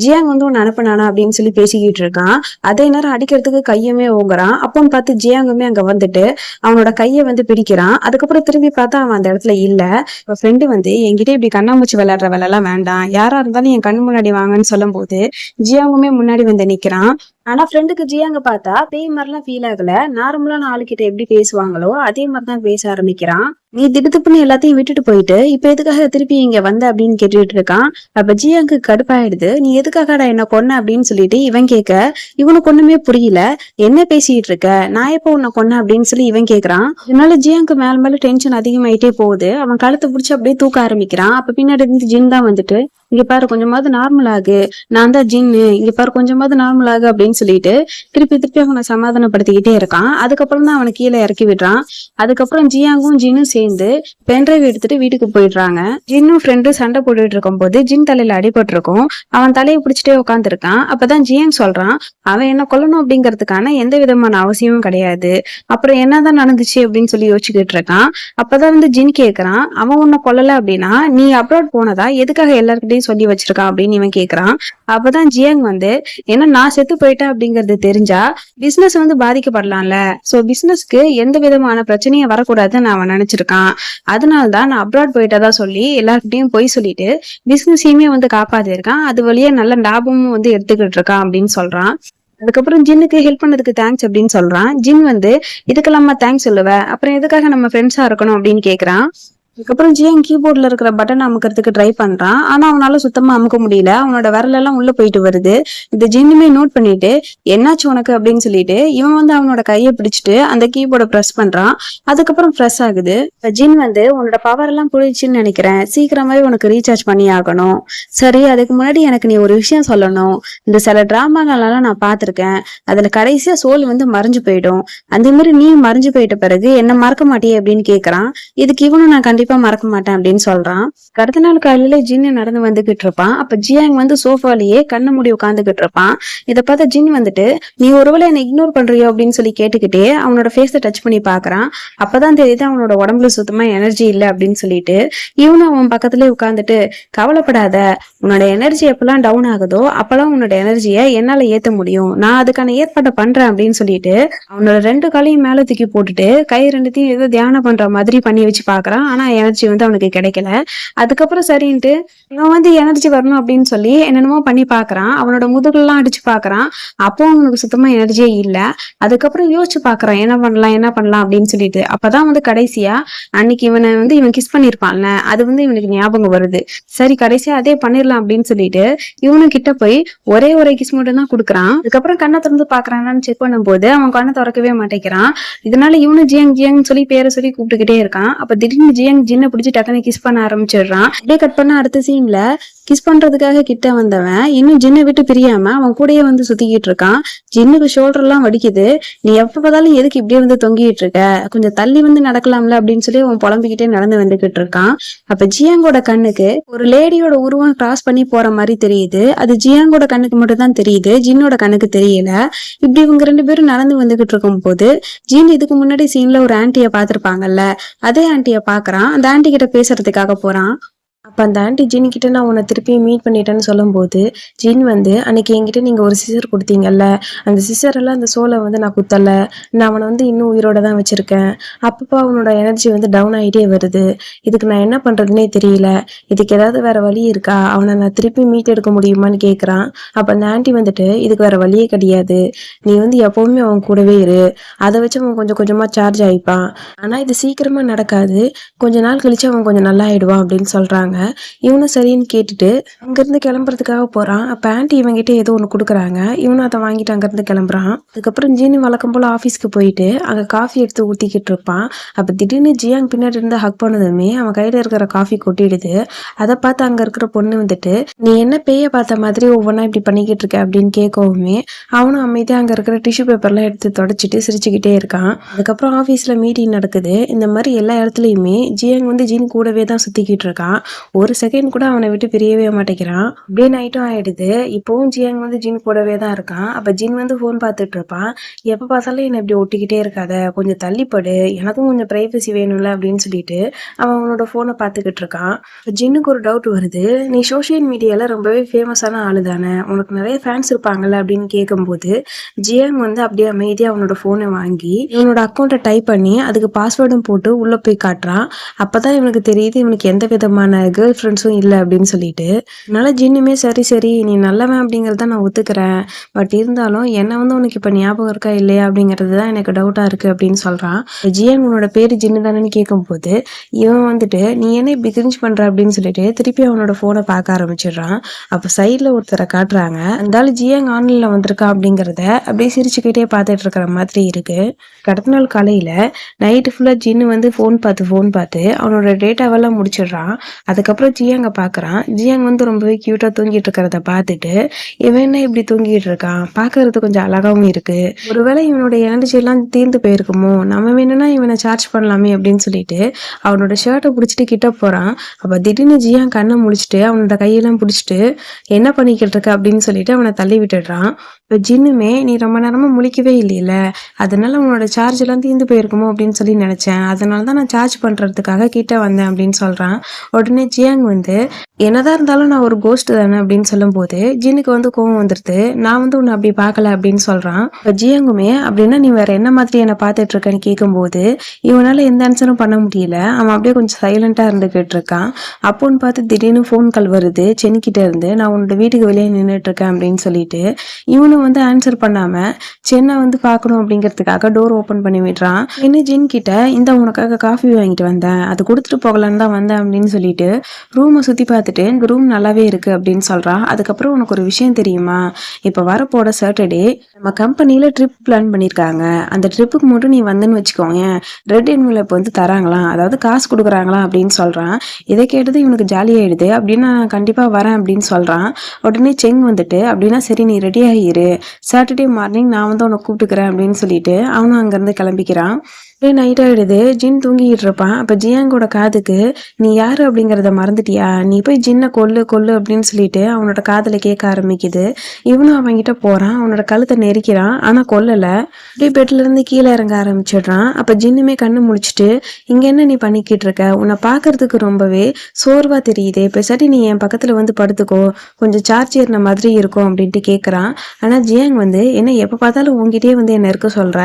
ஜியாங் வந்து உன்னை அனுப்பினானா அப்படின்னு சொல்லி பேசிக்கிட்டு இருக்கான். அதே நேரம் அடிக்கிறதுக்கு கையுமே ஓங்குறான். அப்போன்னு பார்த்து ஜியாங்குமே அங்க வந்துட்டு அவனோட கையை வந்து பிடிக்கிறான். அதுக்கப்புறம் திரும்பி பார்த்தா அவன் அந்த இடத்துல இல்ல. இப்ப ஃப்ரெண்டு வந்து என்கிட்ட இப்படி கண்ணாமூச்சி விளையாடுற வேலை எல்லாம் வேண்டாம், யாரா இருந்தாலும் என் கண் முன்னாடி வாங்கன்னு சொல்லும் போது ஜியாங்குமே முன்னாடி வந்து நிக்கிறான். ஆனா ஃப்ரெண்டுக்கு ஜியாங்க பார்த்தா பேய் மாதிரிலாம் ஃபீல் ஆகல. நார்மலான ஆளுகிட்ட எப்படி பேசுவாங்களோ அதே மாதிரிதான் பேச ஆரம்பிக்கிறான். நீ திடுத்துப்புன்னு எல்லாத்தையும் விட்டுட்டு போயிட்டு இப்ப எதுக்காக திருப்பி இங்க வந்த அப்படின்னு கேட்டுட்டு இருக்கான். அப்ப ஜியாங்கு கடுப்பாயிடுது. நீ எதுக்காகடா என்ன கொன்ன அப்படின்னு சொல்லிட்டு இவன் கேட்க, இவனுக்கு ஒண்ணுமே புரியல. என்ன பேசிட்டு இருக்க, நான் எப்போ உன்னை கொன்ன அப்படின்னு சொல்லி இவன் கேக்குறான். இதனால ஜியாங்கு மேல மேல டென்ஷன் அதிகமாயிட்டே போகுது. அவன் கழுத்தை பிடிச்சி அப்படியே தூக்க ஆரம்பிக்கிறான். அப்ப பின்னாடி இருந்து ஜின் தான் வந்துட்டு, இங்க பாரு கொஞ்சமாவது நார்மல் ஆகு, நான் தான் ஜின்னு, இங்க பாரு கொஞ்சமாவது நார்மல் ஆகு அப்படின்னு சொல்லிட்டு திருப்பி திருப்பி அவனை சமாதானப்படுத்திக்கிட்டே இருக்கான். அதுக்கப்புறம் தான் அவனை கீழே இறக்கி விடுறான். அதுக்கப்புறம் ஜியாங்கும் ஜின்னும் சேர்ந்து பென்ட்ரைவ் எடுத்துட்டு வீட்டுக்கு போயிடுறாங்க. ஜின்னும் ஃப்ரெண்டும் சண்டை போட்டுட்டு இருக்கும் போது ஜின் தலையில அடிபட்டு இருக்கும். அவன் தலையை பிடிச்சிட்டே உட்காந்துருக்கான். அப்பதான் ஜியாங் சொல்றான், அவன் என்ன கொல்லணும் அப்படிங்கிறதுக்கான எந்த விதமான அவசியமும் கிடையாது, அப்புறம் என்னதான் நடந்துச்சு அப்படின்னு சொல்லி யோசிச்சுக்கிட்டு இருக்கான். அப்பதான் வந்து ஜின் கேக்குறான், அவன் உன்னை கொல்லல அப்படின்னா நீ அப்ராட் போனதா எதுக்காக எல்லாருக்கிட்டையும் சொல்லி வச்சிருக்கான் அப்படின்னு இவன் கேக்குறான். அப்பதான் ஜியாங் வந்து, ஏன்னா நான் செத்து போயிட்டேன் அப்படிங்கறது தெரிஞ்சா பிசினஸ் வந்து பாதிக்கப்படலாம்ல, சோ பிசினஸ்க்கு எந்த விதமான பிரச்சனையும் வரக்கூடாதுன்னு அவன் நினைச்சிருக்கான். அதனாலதான் நான் அப்ராட் போயிட்டதா சொல்லி எல்லார்கிட்டையும் போய் சொல்லிட்டு பிசினஸையுமே வந்து காப்பாத்திருக்கான். அது வழியா நல்ல லாபமும் வந்து எடுத்துக்கிட்டு இருக்கான் அப்படின்னு சொல்றான். அதுக்கப்புறம் ஜின்னுக்கு ஹெல்ப் பண்ணதுக்கு தேங்க்ஸ் அப்படின்னு சொல்றான். ஜின் வந்து, இதுக்கெல்லாம் தேங்க்ஸ் சொல்லுவ, அப்புறம் எதுக்காக நம்ம ஃப்ரெண்ட்ஸா இருக்கணும் அப்படின்னு கேக்குறான். அதுக்கப்புறம் ஜியாங் கீபோர்ட்ல இருக்கிற பட்டன் அமுக்கிறதுக்கு ட்ரை பண்றான். ஆனா அவனால சுத்தமா அமுக்க முடியல. அவனோட விரல் எல்லாம் உள்ள போயிட்டு வருது. இந்த ஜின்னுமே நோட் பண்ணிட்டு, என்னாச்சு உனக்கு அப்படின்னு சொல்லிட்டு இவன் வந்து அவனோட கையை பிடிச்சிட்டு அந்த கீபோர்டை பிரஸ் பண்றான். அதுக்கப்புறம் பிரஸ் ஆகுது. ஜின் வந்து, உன்னோட பவர் எல்லாம் போயிடுச்சுன்னு நினைக்கிறேன், சீக்கிரமாவே உனக்கு ரீசார்ஜ் பண்ணி ஆகணும். சரி, அதுக்கு முன்னாடி எனக்கு நீ ஒரு விஷயம் சொல்லணும். இந்த சில டிராமாங்களெல்லாம் நான் பார்த்திருக்கேன், அதுல கடைசியா சோல் வந்து மறைஞ்சு போயிடும். அந்த மாதிரி நீ மறைஞ்சு போயிட்ட பிறகு என்ன மறக்க மாட்டியே அப்படின்னு கேக்குறான். இதுக்கு இவனும் நான் கண்டிப்பா மறக்க மாட்டேன் அப்படின்னு சொல்றான். அடுத்த நாள் காலையில ஜின்னு நடந்து வந்துகிட்டு இருப்பான். அப்ப ஜியாங் வந்து சோஃபாலேயே கண்ணு மூடி உட்காந்துகிட்டு இருப்பான். இதை பார்த்த ஜின் வந்துட்டு, நீ ஒருவேளை என்ன இக்னோர் பண்றியோ அப்படின்னு சொல்லி கேட்டுக்கிட்டே அவனோட ஃபேஸை டச் பண்ணி பாக்குறான். அப்பதான் தெரியுது அவனோட உடம்புல சுத்தமா எனர்ஜி இல்லை அப்படின்னு சொல்லிட்டு இவனும் அவன் பக்கத்துலயே உட்காந்துட்டு, கவலைப்படாத, உன்னோட எனர்ஜி எப்பெல்லாம் டவுன் ஆகுதோ அப்பெல்லாம் உன்னோட எனர்ஜியை என்னால ஏத்த முடியும், நான் அதுக்கான ஏற்பாட்டை பண்றேன் அப்படின்னு சொல்லிட்டு அவனோட 2 காலையும் மேல தூக்கி போட்டுட்டு கை 2த்தையும் ஏதோ தியானம் பண்ற மாதிரி பண்ணி வச்சு பாக்குறான். ஆனா எனர்ஜி வந்து அவனுக்கு கிடைக்கல. அதுக்கப்புறம் சரின்ட்டு இவன் வந்து எனர்ஜி வரணும் அப்படின்னு சொல்லி என்னென்னமோ பண்ணி பாக்குறான். அவனோட முதுகுலாம் அடிச்சு பாக்குறான். அப்போ அவனுக்கு சுத்தமா எனர்ஜியே இல்ல. அதுக்கப்புறம் யோசிச்சு பாக்குறான், என்ன பண்ணலாம் அப்படின்னு சொல்லிட்டு. அப்பதான் வந்து கடைசியா அன்னைக்கு இவனை வந்து இவன் கிஸ் பண்ணிருப்பான்ல, அது வந்து இவனுக்கு ஞாபகம் வருது. சரி கடைசியா அதே பண்ணிடலாம் அப்படின்னு சொல்லிட்டு இவனு கிட்ட போய் ஒரே ஒரு கிஸ் மட்டும் தான் கொடுக்குறான். அதுக்கப்புறம் கண்ணை திறந்து பாக்குறான்னு செக் பண்ணும் போது அவன் கண்ணை திறக்கவே மாட்டேங்கிறான். இதனால இவனு ஜியாங் ஜியாங் சொல்லி பேரை சொல்லி கூப்பிட்டுக்கிட்டே இருக்கான். அப்ப திடீர்னு ஜியாங் ஜின்னை பிடிச்சி டக்குனு கிஸ் பண்ண ஆரம்பிச்சிடுறான். அப்படியே கட் பண்ண அடுத்த சீன்ல கிஸ் பண்றதுக்காக கிட்ட வந்தவன் இன்னும் ஜின்னை விட்டு பிரியாம அவன் கூடயே வந்து சுத்திக்கிட்டு இருக்கான். ஜின்னுக்கு ஷோல்டர் எல்லாம் வடிக்குது. நீ எப்ப பார்த்தாலும் எதுக்கு இப்படியே வந்து தொங்கிட்டு இருக்க, கொஞ்சம் தள்ளி வந்து நடக்கலாம்ல அப்படின்னு சொல்லி அவன் புலம்பிக்கிட்டே நடந்து வந்துகிட்டு இருக்கான். அப்ப ஜியாங்கோட கண்ணுக்கு ஒரு லேடியோட உருவம் கிராஸ் பண்ணி போற மாதிரி தெரியுது. அது ஜியாங்கோட கண்ணுக்கு மட்டும் தான் தெரியுது, ஜின்னோட கண்ணுக்கு தெரியல. இப்படி இவங்க 2 பேரும் நடந்து வந்துகிட்டு இருக்கும் போது ஜின் இதுக்கு முன்னாடி சீன்ல ஒரு ஆன்ட்டிய பாத்திருப்பாங்கல்ல, அதே ஆன்ட்டிய பாக்குறான். அந்த ஆன்ட்டி கிட்ட பேசுறதுக்காக போறான். அப்ப அந்த ஆன்ட்டி ஜின் கிட்ட நான் உன்னை திருப்பி மீட் பண்ணிட்டேன்னு சொல்லும் போது ஜின் வந்து, அன்னைக்கு என்கிட்ட நீங்க ஒரு சிசர் கொடுத்தீங்கல்ல, அந்த சிசர் எல்லாம் அந்த சோலை வந்து நான் குத்தல, நான் அவனை வந்து இன்னும் உயிரோட தான் வச்சிருக்கேன். அப்பப்போ அவனோட எனர்ஜி வந்து டவுன் ஆகிட்டே வருது, இதுக்கு நான் என்ன பண்றதுன்னே தெரியல, இதுக்கு ஏதாவது வேற வழி இருக்கா, அவனை நான் திருப்பி மீட் எடுக்க முடியுமான்னு கேக்குறான். அப்ப அந்த ஆன்ட்டி வந்துட்டு, இதுக்கு வேற வழியே கிடையாது, நீ வந்து எப்பவுமே அவன் கூடவே இரு, அதை வச்சு அவன் கொஞ்சம் கொஞ்சமா சார்ஜ் ஆயிப்பான், ஆனா இது சீக்கிரமா நடக்காது, கொஞ்ச நாள் கழிச்சு அவன் கொஞ்சம் நல்லா ஆயிடுவான் அப்படின்னு சொல்றாங்க. சொல்றாங்க. இவனும் சரின்னு கேட்டுட்டு அங்கிருந்து கிளம்புறதுக்காக போறான். அப்ப ஆன்ட்டி இவன்கிட்ட ஏதோ ஒண்ணு குடுக்குறாங்க. இவனும் அதை வாங்கிட்டு அங்கிருந்து கிளம்புறான். அதுக்கப்புறம் ஜீனு வழக்கம் போல ஆபீஸ்க்கு போயிட்டு அங்க காஃபி எடுத்து ஊத்திக்கிட்டு இருப்பான். அப்ப திடீர்னு ஜியாங் பின்னாடி இருந்து ஹக் பண்ணதுமே அவன் கையில இருக்கிற காஃபி கொட்டிடுது. அதை பார்த்து அங்க இருக்கிற பொண்ணு வந்துட்டு, நீ என்ன பேய பார்த்த மாதிரி ஒவ்வொன்னா இப்படி பண்ணிக்கிட்டு இருக்க அப்படின்னு கேட்கவுமே அவனும் அமைதியா அங்க இருக்கிற டிஷ்யூ பேப்பர்லாம் எடுத்து தொடச்சிட்டு சிரிச்சுக்கிட்டே இருக்கான். அதுக்கப்புறம் ஆபீஸ்ல மீட்டிங் நடக்குது. இந்த மாதிரி எல்லா இடத்துலயுமே ஜியாங் வந்து ஜீன் கூடவே தான் சுத்திக்கிட்டு இருக்கான். ஒரு செகண்ட் கூட அவனை விட்டு பிரியவே மாட்டேங்கிறான். அப்படியே நைட்டும் ஆயிடுது. இப்பவும் ஜியாங் வந்து ஜீன் கூடவே தான் இருக்கான். அப்ப ஜீன் வந்து போன் பார்த்துட்டு இருப்பான். எப்ப பார்த்தாலும் என்ன இப்படி ஒட்டிக்கிட்டே இருக்காத, கொஞ்சம் தள்ளிப்படு, எனக்கும் கொஞ்சம் பிரைவசி வேணும்ல அப்படின்னு சொல்லிட்டு அவன் அவனோட போனை பார்த்துக்கிட்டு இருக்கான். ஜின்னுக்கு ஒரு டவுட் வருது. நீ சோசியல் மீடியால ரொம்பவே ஃபேமஸான ஆளு தானே, உனக்கு நிறைய ஃபேன்ஸ் இருப்பாங்கல்ல அப்படின்னு கேட்கும்போது ஜியாங் வந்து அப்படியே அமைதியா அவனோட போனை வாங்கி இவனோட அக்கௌண்ட்டை டைப் பண்ணி அதுக்கு பாஸ்வேர்டும் போட்டு உள்ள போய் காட்டுறான். அப்பதான் இவனுக்கு தெரியுது இவனுக்கு எந்த விதமான கேர்ள் ஃப்ரெண்ட்ஸும் இல்லை அப்படின்னு சொல்லிட்டு. அதனால ஜின்னுமே சரி சரி நீ நல்லவன் அப்படிங்கறத நான் ஒத்துக்கிறேன், பட் இருந்தாலும் என்ன வந்து உனக்கு இப்ப ஞாபகம் இருக்கா இல்லையா அப்படிங்கிறது தான் எனக்கு டவுட்டா இருக்கு அப்படின்னு சொல்றான். ஜியாங் உன்னோட பேரு ஜின்னு தானேன்னு கேட்கும்போது இவன் வந்துட்டு நீ என்ன இப்படி கிரிஞ்ச் பண்ற அப்படின்னு சொல்லிட்டு திருப்பி அவனோட போனை பார்க்க ஆரம்பிச்சிடுறான். அப்ப சைட்ல ஒருத்தரை காட்டுறாங்க. அந்த ஆளு ஜியாங் ஆன்லைன்ல வந்திருக்கா அப்படிங்கறத அப்படியே சிரிச்சுக்கிட்டே பார்த்துட்டு இருக்கிற மாதிரி இருக்கு. கடத்த நாள் காலையில நைட்டு ஃபுல்லா ஜின்னு வந்து ஃபோன் பார்த்து அவனோட டேட்டாவெல்லாம் முடிச்சிடுறான். அதுக்கப்புறம் ஜியாங்க பார்க்குறான். ஜியாங் வந்து ரொம்பவே க்யூட்டாக தூங்கிட்டு இருக்கிறத பார்த்துட்டு இவன் என்ன இப்படி தூங்கிட்டு இருக்கான், பார்க்கறது கொஞ்சம் அழகாவும் இருக்கு, ஒருவேளை இவனோட எனர்ஜி எல்லாம் தீர்ந்து போயிருக்குமோ, நம்ம வேணும்னா இவனை சார்ஜ் பண்ணலாமே அப்படின்னு சொல்லிட்டு அவனோட ஷர்ட்டை பிடிச்சிட்டு கிட்ட போறான். அப்ப திடீர்னு ஜியாங் கண்ணை முடிச்சுட்டு அவனோட கையெல்லாம் பிடிச்சிட்டு என்ன பண்ணிக்கிட்டு இருக்க அப்படின்னு சொல்லிட்டு அவனை தள்ளி விட்டுடுறான். இப்போ ஜின்னுமே நீ ரொம்ப நேரமா முழிக்கவே இல்லையில, அதனால உன்னோட சார்ஜ் எல்லாம் தீர்ந்து போயிருக்குமோ அப்படின்னு சொல்லி நினைச்சேன், அதனால தான் நான் சார்ஜ் பண்றதுக்காக கிட்ட வந்தேன் அப்படின்னு சொல்றான். உடனே ஜியாங் வந்து என்னதான் இருந்தாலும் நான் ஒரு கோஸ்ட் தானே அப்படின்னு சொல்லும் போது ஜின்னுக்கு வந்து கோவம் வந்துருது. நான் வந்து உன்னை அப்படி பார்க்கல அப்படின்னு சொல்றான். இப்போ ஜியாங்குமே அப்படின்னா நீ வேற என்ன மாதிரி என்னை பார்த்துட்டு இருக்கேன்னு கேட்கும்போது இவனால எந்த ஆன்சரும் பண்ண முடியல. அவன் அப்படியே கொஞ்சம் சைலண்டா இருந்துகிட்டு இருக்கான். அப்போன்னு பார்த்து திடீர்னு ஃபோன் கால் வருது சென்னிக்கிட்ட இருந்து. நான் உன்னோட வீட்டுக்கு வெளியே நின்றுட்டு இருக்கேன் அப்படின்னு சொல்லிட்டு இவனும் வந்து ஆன்சர் பண்ணாம சென்னை வந்து பார்க்கணும் அப்படிங்கிறதுக்காக டோர் ஓப்பன் பண்ணி விடுறான். என்ன ஜின் கிட்ட இந்த உனக்காக காஃபி வாங்கிட்டு வந்தேன், அது கொடுத்துட்டு போகலான்னு தான் வந்தேன் அப்படின்னு சொல்லிட்டு ரூமை சுத்தி பார்த்துட்டு இந்த ரூம் நல்லாவே இருக்கு அப்படின்னு சொல்றான். அதுக்கப்புறம் உனக்கு ஒரு விஷயம் தெரியுமா, இப்ப வரப்போட சாட்டர்டே நம்ம கம்பெனில ட்ரிப் பிளான் பண்ணிருக்காங்க, அந்த ட்ரிப்புக்கு மட்டும் நீ வந்தேன்னு வச்சுக்கோங்க ரெட் என்வலப் வந்து தராங்களாம், அதாவது காசு கொடுக்குறாங்களாம் அப்படின்னு சொல்றான். இதை கேட்டது இவனுக்கு ஜாலியாயிடுது. அப்படின்னு நான் கண்டிப்பா வரேன் அப்படின்னு சொல்றான். உடனே செங் வந்துட்டு அப்படின்னா சரி நீ ரெடி ஆகிரு, சாட்டர்டே மார்னிங் நான் வந்து உன்னை கூப்பிட்டுக்கிறேன் அப்படின்னு சொல்லிட்டு அவனும் அங்கிருந்து கிளம்பிக்கிறான். நைட் ஆயிடுது. ஜின் தூங்கிட்டு இருப்பான். அப்ப ஜியாங்கோட காதுக்கு நீ யாரு அப்படிங்கறத மறந்துட்டியா, நீ போய் ஜின்னை கொல்லு கொல்லு அப்படின்னு சொல்லிட்டு அவனோட காதுல கேட்க ஆரம்பிக்குது. இவனும் அவன்கிட்ட போறான். அவனோட கழுத்தை நெரிக்கிறான். ஆனா கொல்லல. அப்படியே பெட்ல இருந்து கீழே இறங்க ஆரம்பிச்சிடுறான். அப்ப ஜின்னுமே கண்ணு முடிச்சுட்டு இங்க என்ன நீ பண்ணிக்கிட்டு இருக்க, உன்னை பாக்குறதுக்கு ரொம்பவே சோர்வா தெரியுது, பேசாட்டி நீ என் பக்கத்துல வந்து படுத்துக்கோ, கொஞ்சம் சார்ஜ் ஏறின மாதிரி இருக்கும் அப்படின்ட்டு கேட்கறான். ஆனா ஜியாங் வந்து என்ன எப்ப பார்த்தாலும் உங்ககிட்டயே வந்து என்ன இருக்க சொல்ற,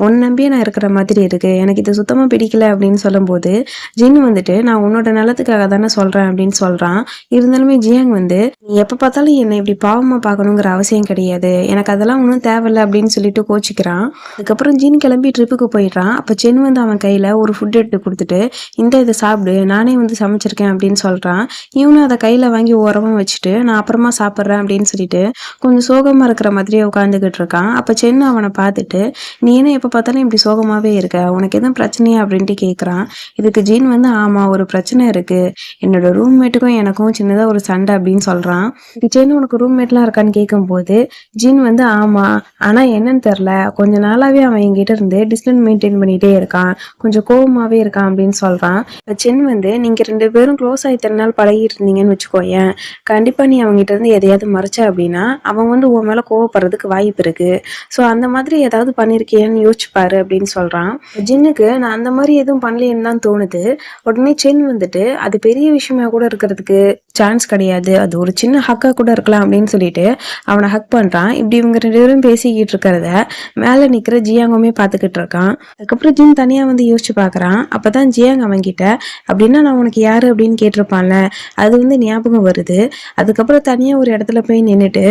உன் நம்பியே நான் இருக்கிற மாதிரி இருக்கு, எனக்கு இது சுத்தமா பிடிக்கல அப்படின்னு சொல்லும்போது ஜின் வந்துட்டு நான் உன்னோட நலத்துக்காக தானே சொல்றேன் அப்படின்னு சொல்றான். இருந்தாலுமே ஜியாங் வந்து நீ எப்ப பார்த்தாலும் என்னை இப்படி பாவமா பார்க்கணுங்கிற அவசியம் கிடையாது, எனக்கு அதெல்லாம் ஒன்றும் தேவையில்லை அப்படின்னு சொல்லிட்டு கோச்சிக்கிறான். அதுக்கப்புறம் ஜின் கிளம்பி ட்ரிப்புக்கு போயிடுறான். அப்ப சென் வந்து அவன் கையில ஒரு ஃபுட் எடுத்து கொடுத்துட்டு இந்த இதை சாப்பிடு, நானே வந்து சமைச்சிருக்கேன் அப்படின்னு சொல்றான். இவனும் அதை கையில வாங்கி ஓரமா வச்சுட்டு நான் அப்புறமா சாப்பிட்றேன் அப்படின்னு சொல்லிட்டு கொஞ்சம் சோகமா இருக்கிற மாதிரியே உட்காந்துக்கிட்டு இருக்கான். அப்ப சென் அவனை பார்த்துட்டு நீ என்ன எப்ப பார்த்தாலும் இப்படி சோகமாவே இருக்க, உனக்கு எதுவும் பிரச்சனையா அப்படின்ட்டு கேட்குறான். இதுக்கு ஜீன் வந்து ஆமா ஒரு பிரச்சனை இருக்கு, என்னோட ரூம்மேட்டுக்கும் எனக்கும் சின்னதா ஒரு சண்டை அப்படின்னு சொல்றான். ஜென் உனக்கு ரூம்மேட்லாம் இருக்கான்னு கேட்கும்போது ஜீன் வந்து ஆமா, ஆனா என்னன்னு தெரியல, கொஞ்ச நாளாவே அவன் என்கிட்ட இருந்து டிஸ்டன்ஸ் மெயின்டைன் பண்ணிட்டே இருக்கான், கொஞ்சம் கோவமாவே இருக்கான் அப்படின்னு சொல்றான். ஜென் வந்து நீங்க 2 பேரும் க்ளோஸ் ஆகி இத்தனை நாள் பழகிட்டு இருந்தீங்கன்னு வச்சுக்கோயேன், கண்டிப்பா நீ அவங்ககிட்ட இருந்து எதையாவது மறைச்ச அப்படின்னா அவன் வந்து உன் மேல கோவப்படுறதுக்கு வாய்ப்பு இருக்கு, ஸோ அந்த மாதிரி ஏதாவது பண்ணிருக்கியான்னு யோசிச்சுப்பாரு அப்படின்னு சொல்றான். ஜின்னுக்கு நான் அந்த மாதிரி எதுவும் பண்ணலேன்னு தான் தோணுது. உடனே சென் வந்துட்டு அது பெரிய விஷயமா கூட இருக்கிறதுக்கு சான்ஸ் கிடையாது, அது ஒரு சின்ன ஹக்கா கூட இருக்கலாம் அப்படின்னு சொல்லிட்டு அவனை ஹக் பண்றான். இப்படி இவங்க 2 பேரும் பேசிக்கிட்டு இருக்கிறத மேல நிக்கிற ஜியாங்குமே பாத்துக்கிட்டு இருக்கான். அதுக்கப்புறம் ஜின் தனியா வந்து யோசிச்சு பாக்குறான். அப்பதான் ஜியாங் அவன்கிட்ட அப்படின்னா நான் உனக்கு யாரு அப்படின்னு கேட்டிருப்பான்ல, அது வந்து ஞாபகம் வருது. அதுக்கப்புறம் தனியா ஒரு இடத்துல போய் நின்னுட்டு,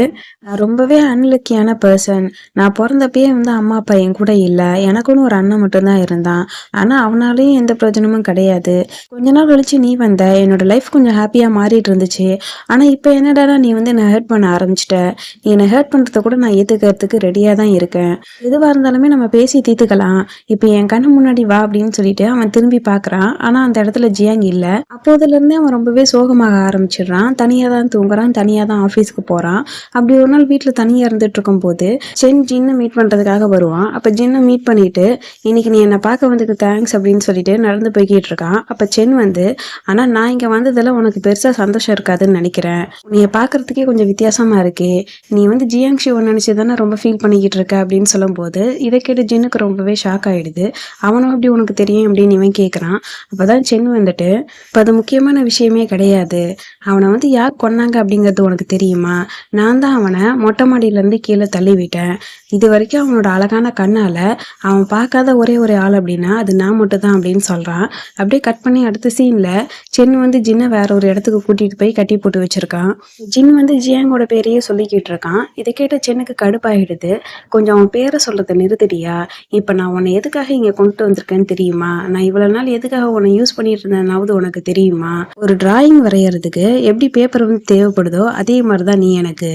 நான் ரொம்பவே அன்லக்கியான பர்சன், நான் பிறந்தப்பயே வந்து அம்மா அப்பா என் கூட இல்ல, எனக்குன்னு ஒரு அண்ணன் மட்டும்தான் இருந்தான், ஆனா அவனாலையும் எந்த பிரயோஜனமும் கிடையாது. கொஞ்ச நாள் கழிச்சு நீ வந்த, என்னோட லைஃப் கொஞ்சம் ஹாப்பியா மாறிட்டு இருந்துச்சு. ஆனா இப்ப என்னடானா நீ வந்து என்ன ஹர்ட் பண்ண ஆரம்பிச்சிட்ட. நீ என்ன ஹர்ட் பண்றத கூட நான் ஏத்துக்கிறதுக்கு ரெடியா தான் இருக்கேன். எதுவா இருந்தாலுமே நம்ம பேசி தீர்த்துக்கலாம். இப்ப என் கண்ணு முன்னாடி வா அப்படின்னு சொல்லிட்டு அவன் திரும்பி பாக்குறான். ஆனா அந்த இடத்துல ஜியாங் இல்ல. அப்போதுல இருந்தே அவன் ரொம்பவே சோகமாக ஆரம்பிச்சிடுறான். தனியா தான் தூங்குறான், தனியா தான் ஆபீஸ்க்கு போறான். அப்படி ஒரு நாள் வீட்டுல தனியா இருந்துட்டு இருக்கும் போது சென் ஜின்னு மீட் பண்றதுக்காக வருவான். அப்ப ஜின்னு மீட் பண்ணிட்டு இன்னைக்கு நீ என்ன பார்க்க வந்ததுக்கு தேங்க்ஸ் அப்படின்னு சொல்லிட்டு நடந்து போய்கிட்டு இருக்கான். அப்ப சென் வந்து, ஆனா நான் இங்க வந்ததுல உனக்கு பெருசா சந்தோஷம் இருக்காதுன்னு நினைக்கிறேன். உன்னைய பாக்குறதுக்கே கொஞ்சம் வித்தியாசமா இருக்கே. நீ வந்து ஜியாங் ஷிவ நினைச்சுதானே ரொம்ப ஃபீல் பண்ணிக்கிட்டு இருக்க அப்படின்னு சொல்லும் போது இதை கேட்டு ஜின்னுக்கு ரொம்பவே ஷாக் ஆயிடுது. அவனும் அப்படி உனக்கு தெரியும் அப்படின்னு இவன் கேட்கறான். அப்பதான் சென் வந்துட்டு, இப்ப அது முக்கியமான விஷயமே கிடையாது, அவனை வந்து யார் கொன்னாங்க அப்படிங்கிறது உனக்கு தெரியுமா? நான் தான் அவனை மொட்டை மாடியில இருந்து கீழே தள்ளி விட்டேன். இது வரைக்கும் அவனோட அழகான கண்ணால அவன் பார்க்காத ஒரே ஒரு ஆள் அப்படின்னா அது நான் மட்டும் தான் அப்படின்னு சொல்றான். அப்படியே கட் பண்ணி அடுத்த சீன்ல சென் வந்து ஜின்னை வேற ஒரு இடத்துக்கு கூட்டிட்டு போய் கட்டி போட்டு வச்சிருக்கான். ஜின் வந்து ஜியாங்கோட பேரையே சொல்லிக்கிட்டு இருக்கான். இதை கேட்ட சென்னுக்கு கடுப்பாயிடுது. கொஞ்சம் அவன் பேரை சொல்றதை நிறுத்திட்டியா? இப்ப நான் உன்னை எதுக்காக இங்க கொண்டு வந்திருக்கேன்னு தெரியுமா? நான் இவ்வளவு நாள் எதுக்காக உன்னை யூஸ் பண்ணிட்டு இருந்தேனாவது உனக்கு தெரியுமா? ஒரு டிராயிங் வரைகிறதுக்கு எப்படி பேப்பர் வந்து தேவைப்படுதோ அதே மாதிரிதான் நீ எனக்கு.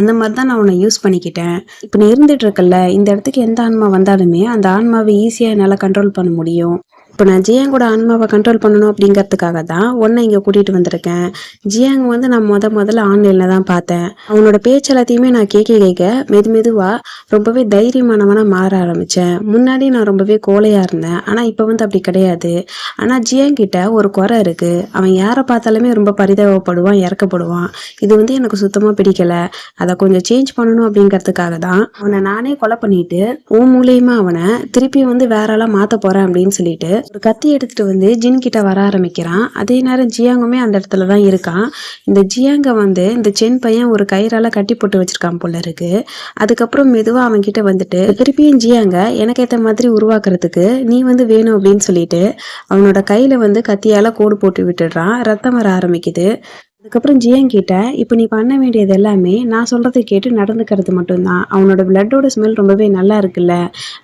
அந்த மாதிரிதான் நான் உன்னை யூஸ் பண்ணிக்கிட்டேன். இப்ப நீ இருந்துட்டு இருக்கல, இந்த இடத்துக்கு எந்த ஆன்மா வந்தாலுமே அந்த ஆன்மாவை ஈஸியா என்னால கண்ட்ரோல் பண்ண முடியும். இப்போ நான் ஜியாங்கோட ஆன்மாவை கண்ட்ரோல் பண்ணணும் அப்படிங்கிறதுக்காக தான் உன்னை இங்கே கூட்டிகிட்டு வந்திருக்கேன். ஜியாங் வந்து நான் முதல்ல ஆன்லைனில் தான் பார்த்தேன். அவனோட பேச்சு எல்லாத்தையுமே நான் கேட்க மெதுவாக ரொம்பவே தைரியமானவனாக மாற ஆரம்பித்தேன். முன்னாடி நான் ரொம்பவே கோழையாக இருந்தேன், ஆனால் இப்போ வந்து அப்படி கிடையாது. ஆனால் ஜியாங் கிட்ட ஒரு குறை இருக்குது. அவன் யாரை பார்த்தாலுமே ரொம்ப பரிதாபப்படுவான், இறக்கப்படுவான். இது வந்து எனக்கு சுத்தமாக பிடிக்கலை. அதை கொஞ்சம் சேஞ்ச் பண்ணணும் அப்படிங்கிறதுக்காக தான் அவனை நானே கொலை பண்ணிட்டு உன் மூலியமாக அவனை திருப்பி வந்து வேற ஆளாக மாற்ற போகிறேன் அப்படின்னு சொல்லிட்டு ஒரு கத்தி எடுத்துட்டு வந்து ஜின் கிட்ட வர ஆரம்பிக்கிறான். அதே நேரம் ஜியாங்குமே அந்த இடத்துல தான் இருக்கான். இந்த ஜியாங்க வந்து இந்த சென் பையன் ஒரு கயிறால கட்டி போட்டு வச்சிருக்கான் போல இருக்கு. அதுக்கப்புறம் மெதுவா அவன் கிட்ட வந்துட்டு திருப்பியும் ஜியாங்க எனக்கு ஏத்த மாதிரி உருவாக்குறதுக்கு நீ வந்து வேணும் அப்படின்னு சொல்லிட்டு அவனோட கையில வந்து கத்தியால கோடு போட்டு விட்டுடுறான். ரத்தம் வர ஆரம்பிக்குது. அதுக்கப்புறம் ஜியாங் கிட்ட இப்போ நீ பண்ண வேண்டியது எல்லாமே நான் சொல்றதை கேட்டு நடந்துக்கிறது மட்டும்தான். அவனோட பிளட்டோட ஸ்மெல் ரொம்பவே நல்லா இருக்குல்ல,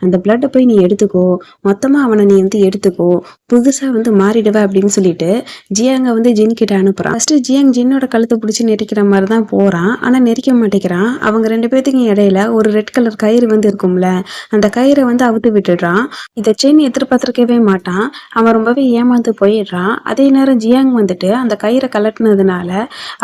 அந்த பிளட்டை போய் நீ எடுத்துக்கோ, மொத்தமா அவனை நீ வந்து எடுத்துக்கோ, புதுசா வந்து மாறிடுவ அப்படின்னு சொல்லிட்டு ஜியாங்க வந்து ஜின் கிட்ட அனுப்புறான். ஃபர்ஸ்ட் ஜியாங் ஜின்னோட கழுத்தை பிடிச்சி நெரிக்கிற மாதிரி தான் போறான். ஆனா நெரிக்க மாட்டேங்கிறான். அவங்க 2 பேத்துக்கும் இடையில ஒரு ரெட் கலர் கயிறு வந்து இருக்கும்ல, அந்த கயிறை வந்து அவுத்து விட்டுடுறான். இதை சென் எதிர்பார்த்திருக்கவே மாட்டான். அவன் ரொம்பவே ஏமாந்து போயிடுறான். அதே நேரம் ஜியாங் வந்துட்டு அந்த கயிறை கலட்டினதுனால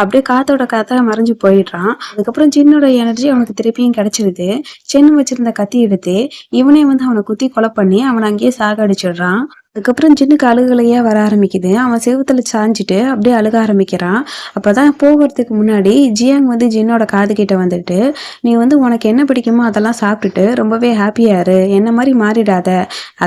அப்படியே காத்தோட காத்தா மறைஞ்சு போயிடுறான். அதுக்கப்புறம் சின்னோட எனர்ஜி அவனுக்கு திருப்பியும் கிடைச்சிருது. சென் வச்சிருந்த கத்தி எடுத்து இவனே வந்து அவனை குத்தி கொலை பண்ணி அவனை அங்கேயே சாகடிச்சிடுறான். அதுக்கப்புறம் ஜின்னுக்கு அழுகலையா வர ஆரம்பிக்குது. அவன் செவுத்துல சாஞ்சிட்டு அப்படியே அழுக ஆரம்பிக்கிறான். அப்பதான் போகிறதுக்கு முன்னாடி ஜியாங் வந்து ஜின்னோட காது கிட்ட வந்துட்டு, நீ வந்து உனக்கு என்ன பிடிக்குமோ அதெல்லாம் சாப்பிட்டுட்டு ரொம்பவே ஹாப்பியா இரு, என்ன மாதிரி மாறிடாத,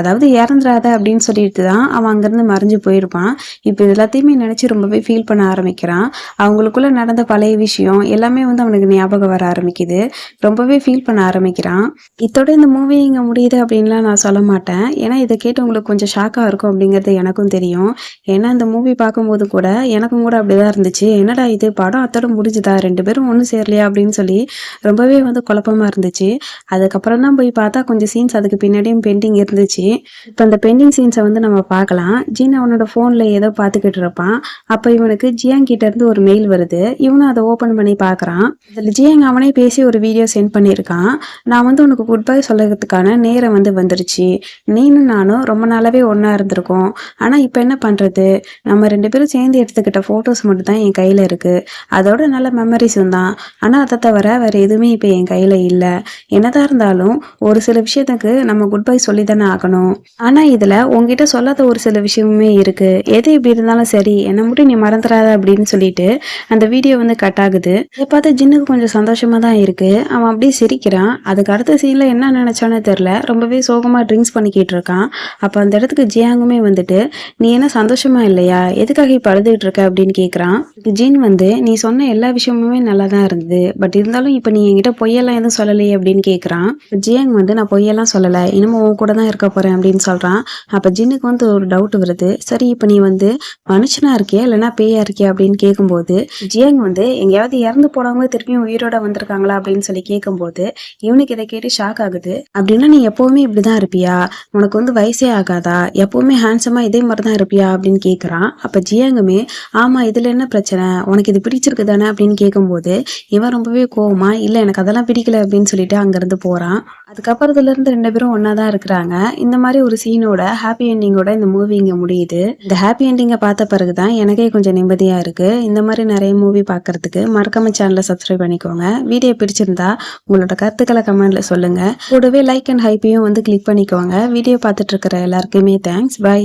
அதாவது இறந்துடாத அப்படின்னு சொல்லிட்டு தான் அவன் அங்கிருந்து மறைஞ்சு போயிருப்பான். இப்போ எல்லாத்தையுமே நினைச்சு ரொம்பவே ஃபீல் பண்ண ஆரம்பிக்கிறான். அவங்களுக்குள்ள நடந்த பழைய விஷயம் எல்லாமே வந்து அவனுக்கு ஞாபகம் வர ஆரம்பிக்குது. ரொம்பவே ஃபீல் பண்ண ஆரம்பிக்கிறான். இதோட இந்த மூவி இங்க முடியுது அப்படின்லாம் நான் சொல்ல மாட்டேன். ஏன்னா இதை கேட்டு உங்களுக்கு கொஞ்சம் ஷாக்கா இருக்கும் அப்படிங்கிறது எனக்கும் தெரியும். ஏன்னா இந்த மூவி பார்க்கும்போது கூட எனக்கும் கூட அப்படிதான் இருந்துச்சு. என்னடா இது படம் அத்தோட முடிஞ்சுதா, 2 பேரும் ஒன்றும் சேரலையா அப்படின்னு சொல்லி ரொம்பவே வந்து குழப்பமா இருந்துச்சு. அதுக்கப்புறம் தான் போய் பார்த்தா கொஞ்சம் சீன்ஸ் அதுக்கு பின்னாடியும் பெண்டிங் இருந்துச்சு. இப்போ அந்த பெண்டிங் சீன்ஸை வந்து நம்ம பார்க்கலாம். ஜின் அவனோட ஃபோனில் ஏதோ பார்த்துக்கிட்டு இருப்பான். அப்போ இவனுக்கு ஜியாங் கிட்ட இருந்து ஒரு மெயில் வருது. இவனும் அதை ஓப்பன் பண்ணி பார்க்குறான். அதில் ஜியாங் அவனே பேசி ஒரு வீடியோ சென்ட் பண்ணியிருக்கான். நான் வந்து உனக்கு குட் பை சொல்றதுக்கான நேரம் வந்து வந்துருச்சு. நீனும் நானும் ரொம்ப நாளாவே ஒன்றா இருந்திருக்கோம். ஆனால் இப்போ என்ன பண்ணுறது, நம்ம 2 பேரும் சேர்ந்து எடுத்துக்கிட்ட ஃபோட்டோஸ் மட்டும் தான் என் கையில் இருக்குது. அதோட நல்ல மெமரிஸும் தான். ஆனால் அதை தவிர வேறு எதுவுமே இப்போ என் கையில் இல்லை. என்னதான் இருந்தாலும் ஒரு சில விஷயத்துக்கு நம்ம குட் பை சொல்லி தானே ஆகணும். ஆனால் இதில் உங்ககிட்ட சொல்லாத ஒரு சில விஷயமுமே இருக்குது. எது இப்படி இருந்தாலும் சரி, என்னை மட்டும் நீ மறந்துடாத அப்படின்னு சொல்லிட்டு அந்த வீடியோ வந்து கட் ஆகுது. இதை பார்த்து ஜின்னுக்கு கொஞ்சம் சந்தோஷமாக தான் இருக்குது. அவன் அப்படியே சிரிக்கிறான். அதுக்கு அடுத்த சீனில் என்ன நினச்சானே தெரில, ரொம்பவே சோகமாக ட்ரிங்க்ஸ் பண்ணிக்கிட்டு இருக்கான். அப்போ அந்த இடத்துக்கு ஜியாங்குமே வந்துட்டு நீ என்ன சந்தோஷமா இல்லையா, எதுக்காக இப்ப அழுதுகிட்டு இருக்க அப்படின்னு கேக்குறான். ஜின் வந்து நீ சொன்ன எல்லா விஷயமுமே நல்லா தான் இருந்தது, பட் இருந்தாலும் இப்ப நீ என்கிட்ட பொய்யெல்லாம் எதுவும் சொல்லலையே அப்படின்னு கேக்குறான். ஜியாங் வந்து நான் பொய்யெல்லாம் சொல்லல, இனிமே உன் கூட தான் இருக்க போறேன் அப்படின்னு சொல்றான். அப்ப ஜின்னுக்கு வந்து ஒரு டவுட் வருது. சரி இப்ப நீ வந்து மனுஷனா இருக்கியா இல்லைன்னா பேயா இருக்கியா அப்படின்னு கேட்கும்போது ஜியாங் வந்து எங்கேயாவது இறந்து போனவங்க திருப்பியும் உயிரோட வந்திருக்காங்களா அப்படின்னு சொல்லி கேட்கும்போது இவனுக்கு இதை கேட்டு ஷாக் ஆகுது. அப்படின்னா நீ எப்பவுமே இப்படிதான் இருப்பியா, உனக்கு வந்து வயசே ஆகாதா, எப்பவுமே ஹேண்ட்ஸமா இதே மாதிரி தான் இருப்பியா அப்படின்னு கேட்குறான். அப்ப ஜியாங்குமே ஆமா இதுல என்ன பிரச்சனை, உனக்கு இது பிடிச்சிருக்கு தானே அப்படின்னு கேட்கும்போது இவன் ரொம்பவே கோவமா இல்ல எனக்கு அதெல்லாம் பிடிக்கல அப்படின்னு சொல்லிட்டு அங்கிருந்து போறான். அதுக்கப்புறத்துல இருந்து 2 பேரும் ஒன்னா தான் இருக்கிறாங்க. இந்த மாதிரி ஒரு சீனோட ஹாப்பி எண்டிங்கோட இந்த மூவி இங்க முடியுது. இந்த ஹாப்பி எண்டிங்கை பார்த்த பிறகுதான் எனக்கே கொஞ்சம் நிம்மதியா இருக்கு. இந்த மாதிரி நிறைய மூவி பார்க்கறதுக்கு மறக்காம சேனலை சப்ஸ்கிரைப் பண்ணிக்கோங்க. வீடியோ பிடிச்சிருந்தா உங்களோட கருத்துக்களை கமெண்ட்ல சொல்லுங்க. கூடவே லைக் அண்ட் ஹைப்பையும் வந்து கிளிக் பண்ணிக்கோங்க. வீடியோ பார்த்துட்டு இருக்கிற எல்லாருக்குமே தேங்க்ஸ். பை.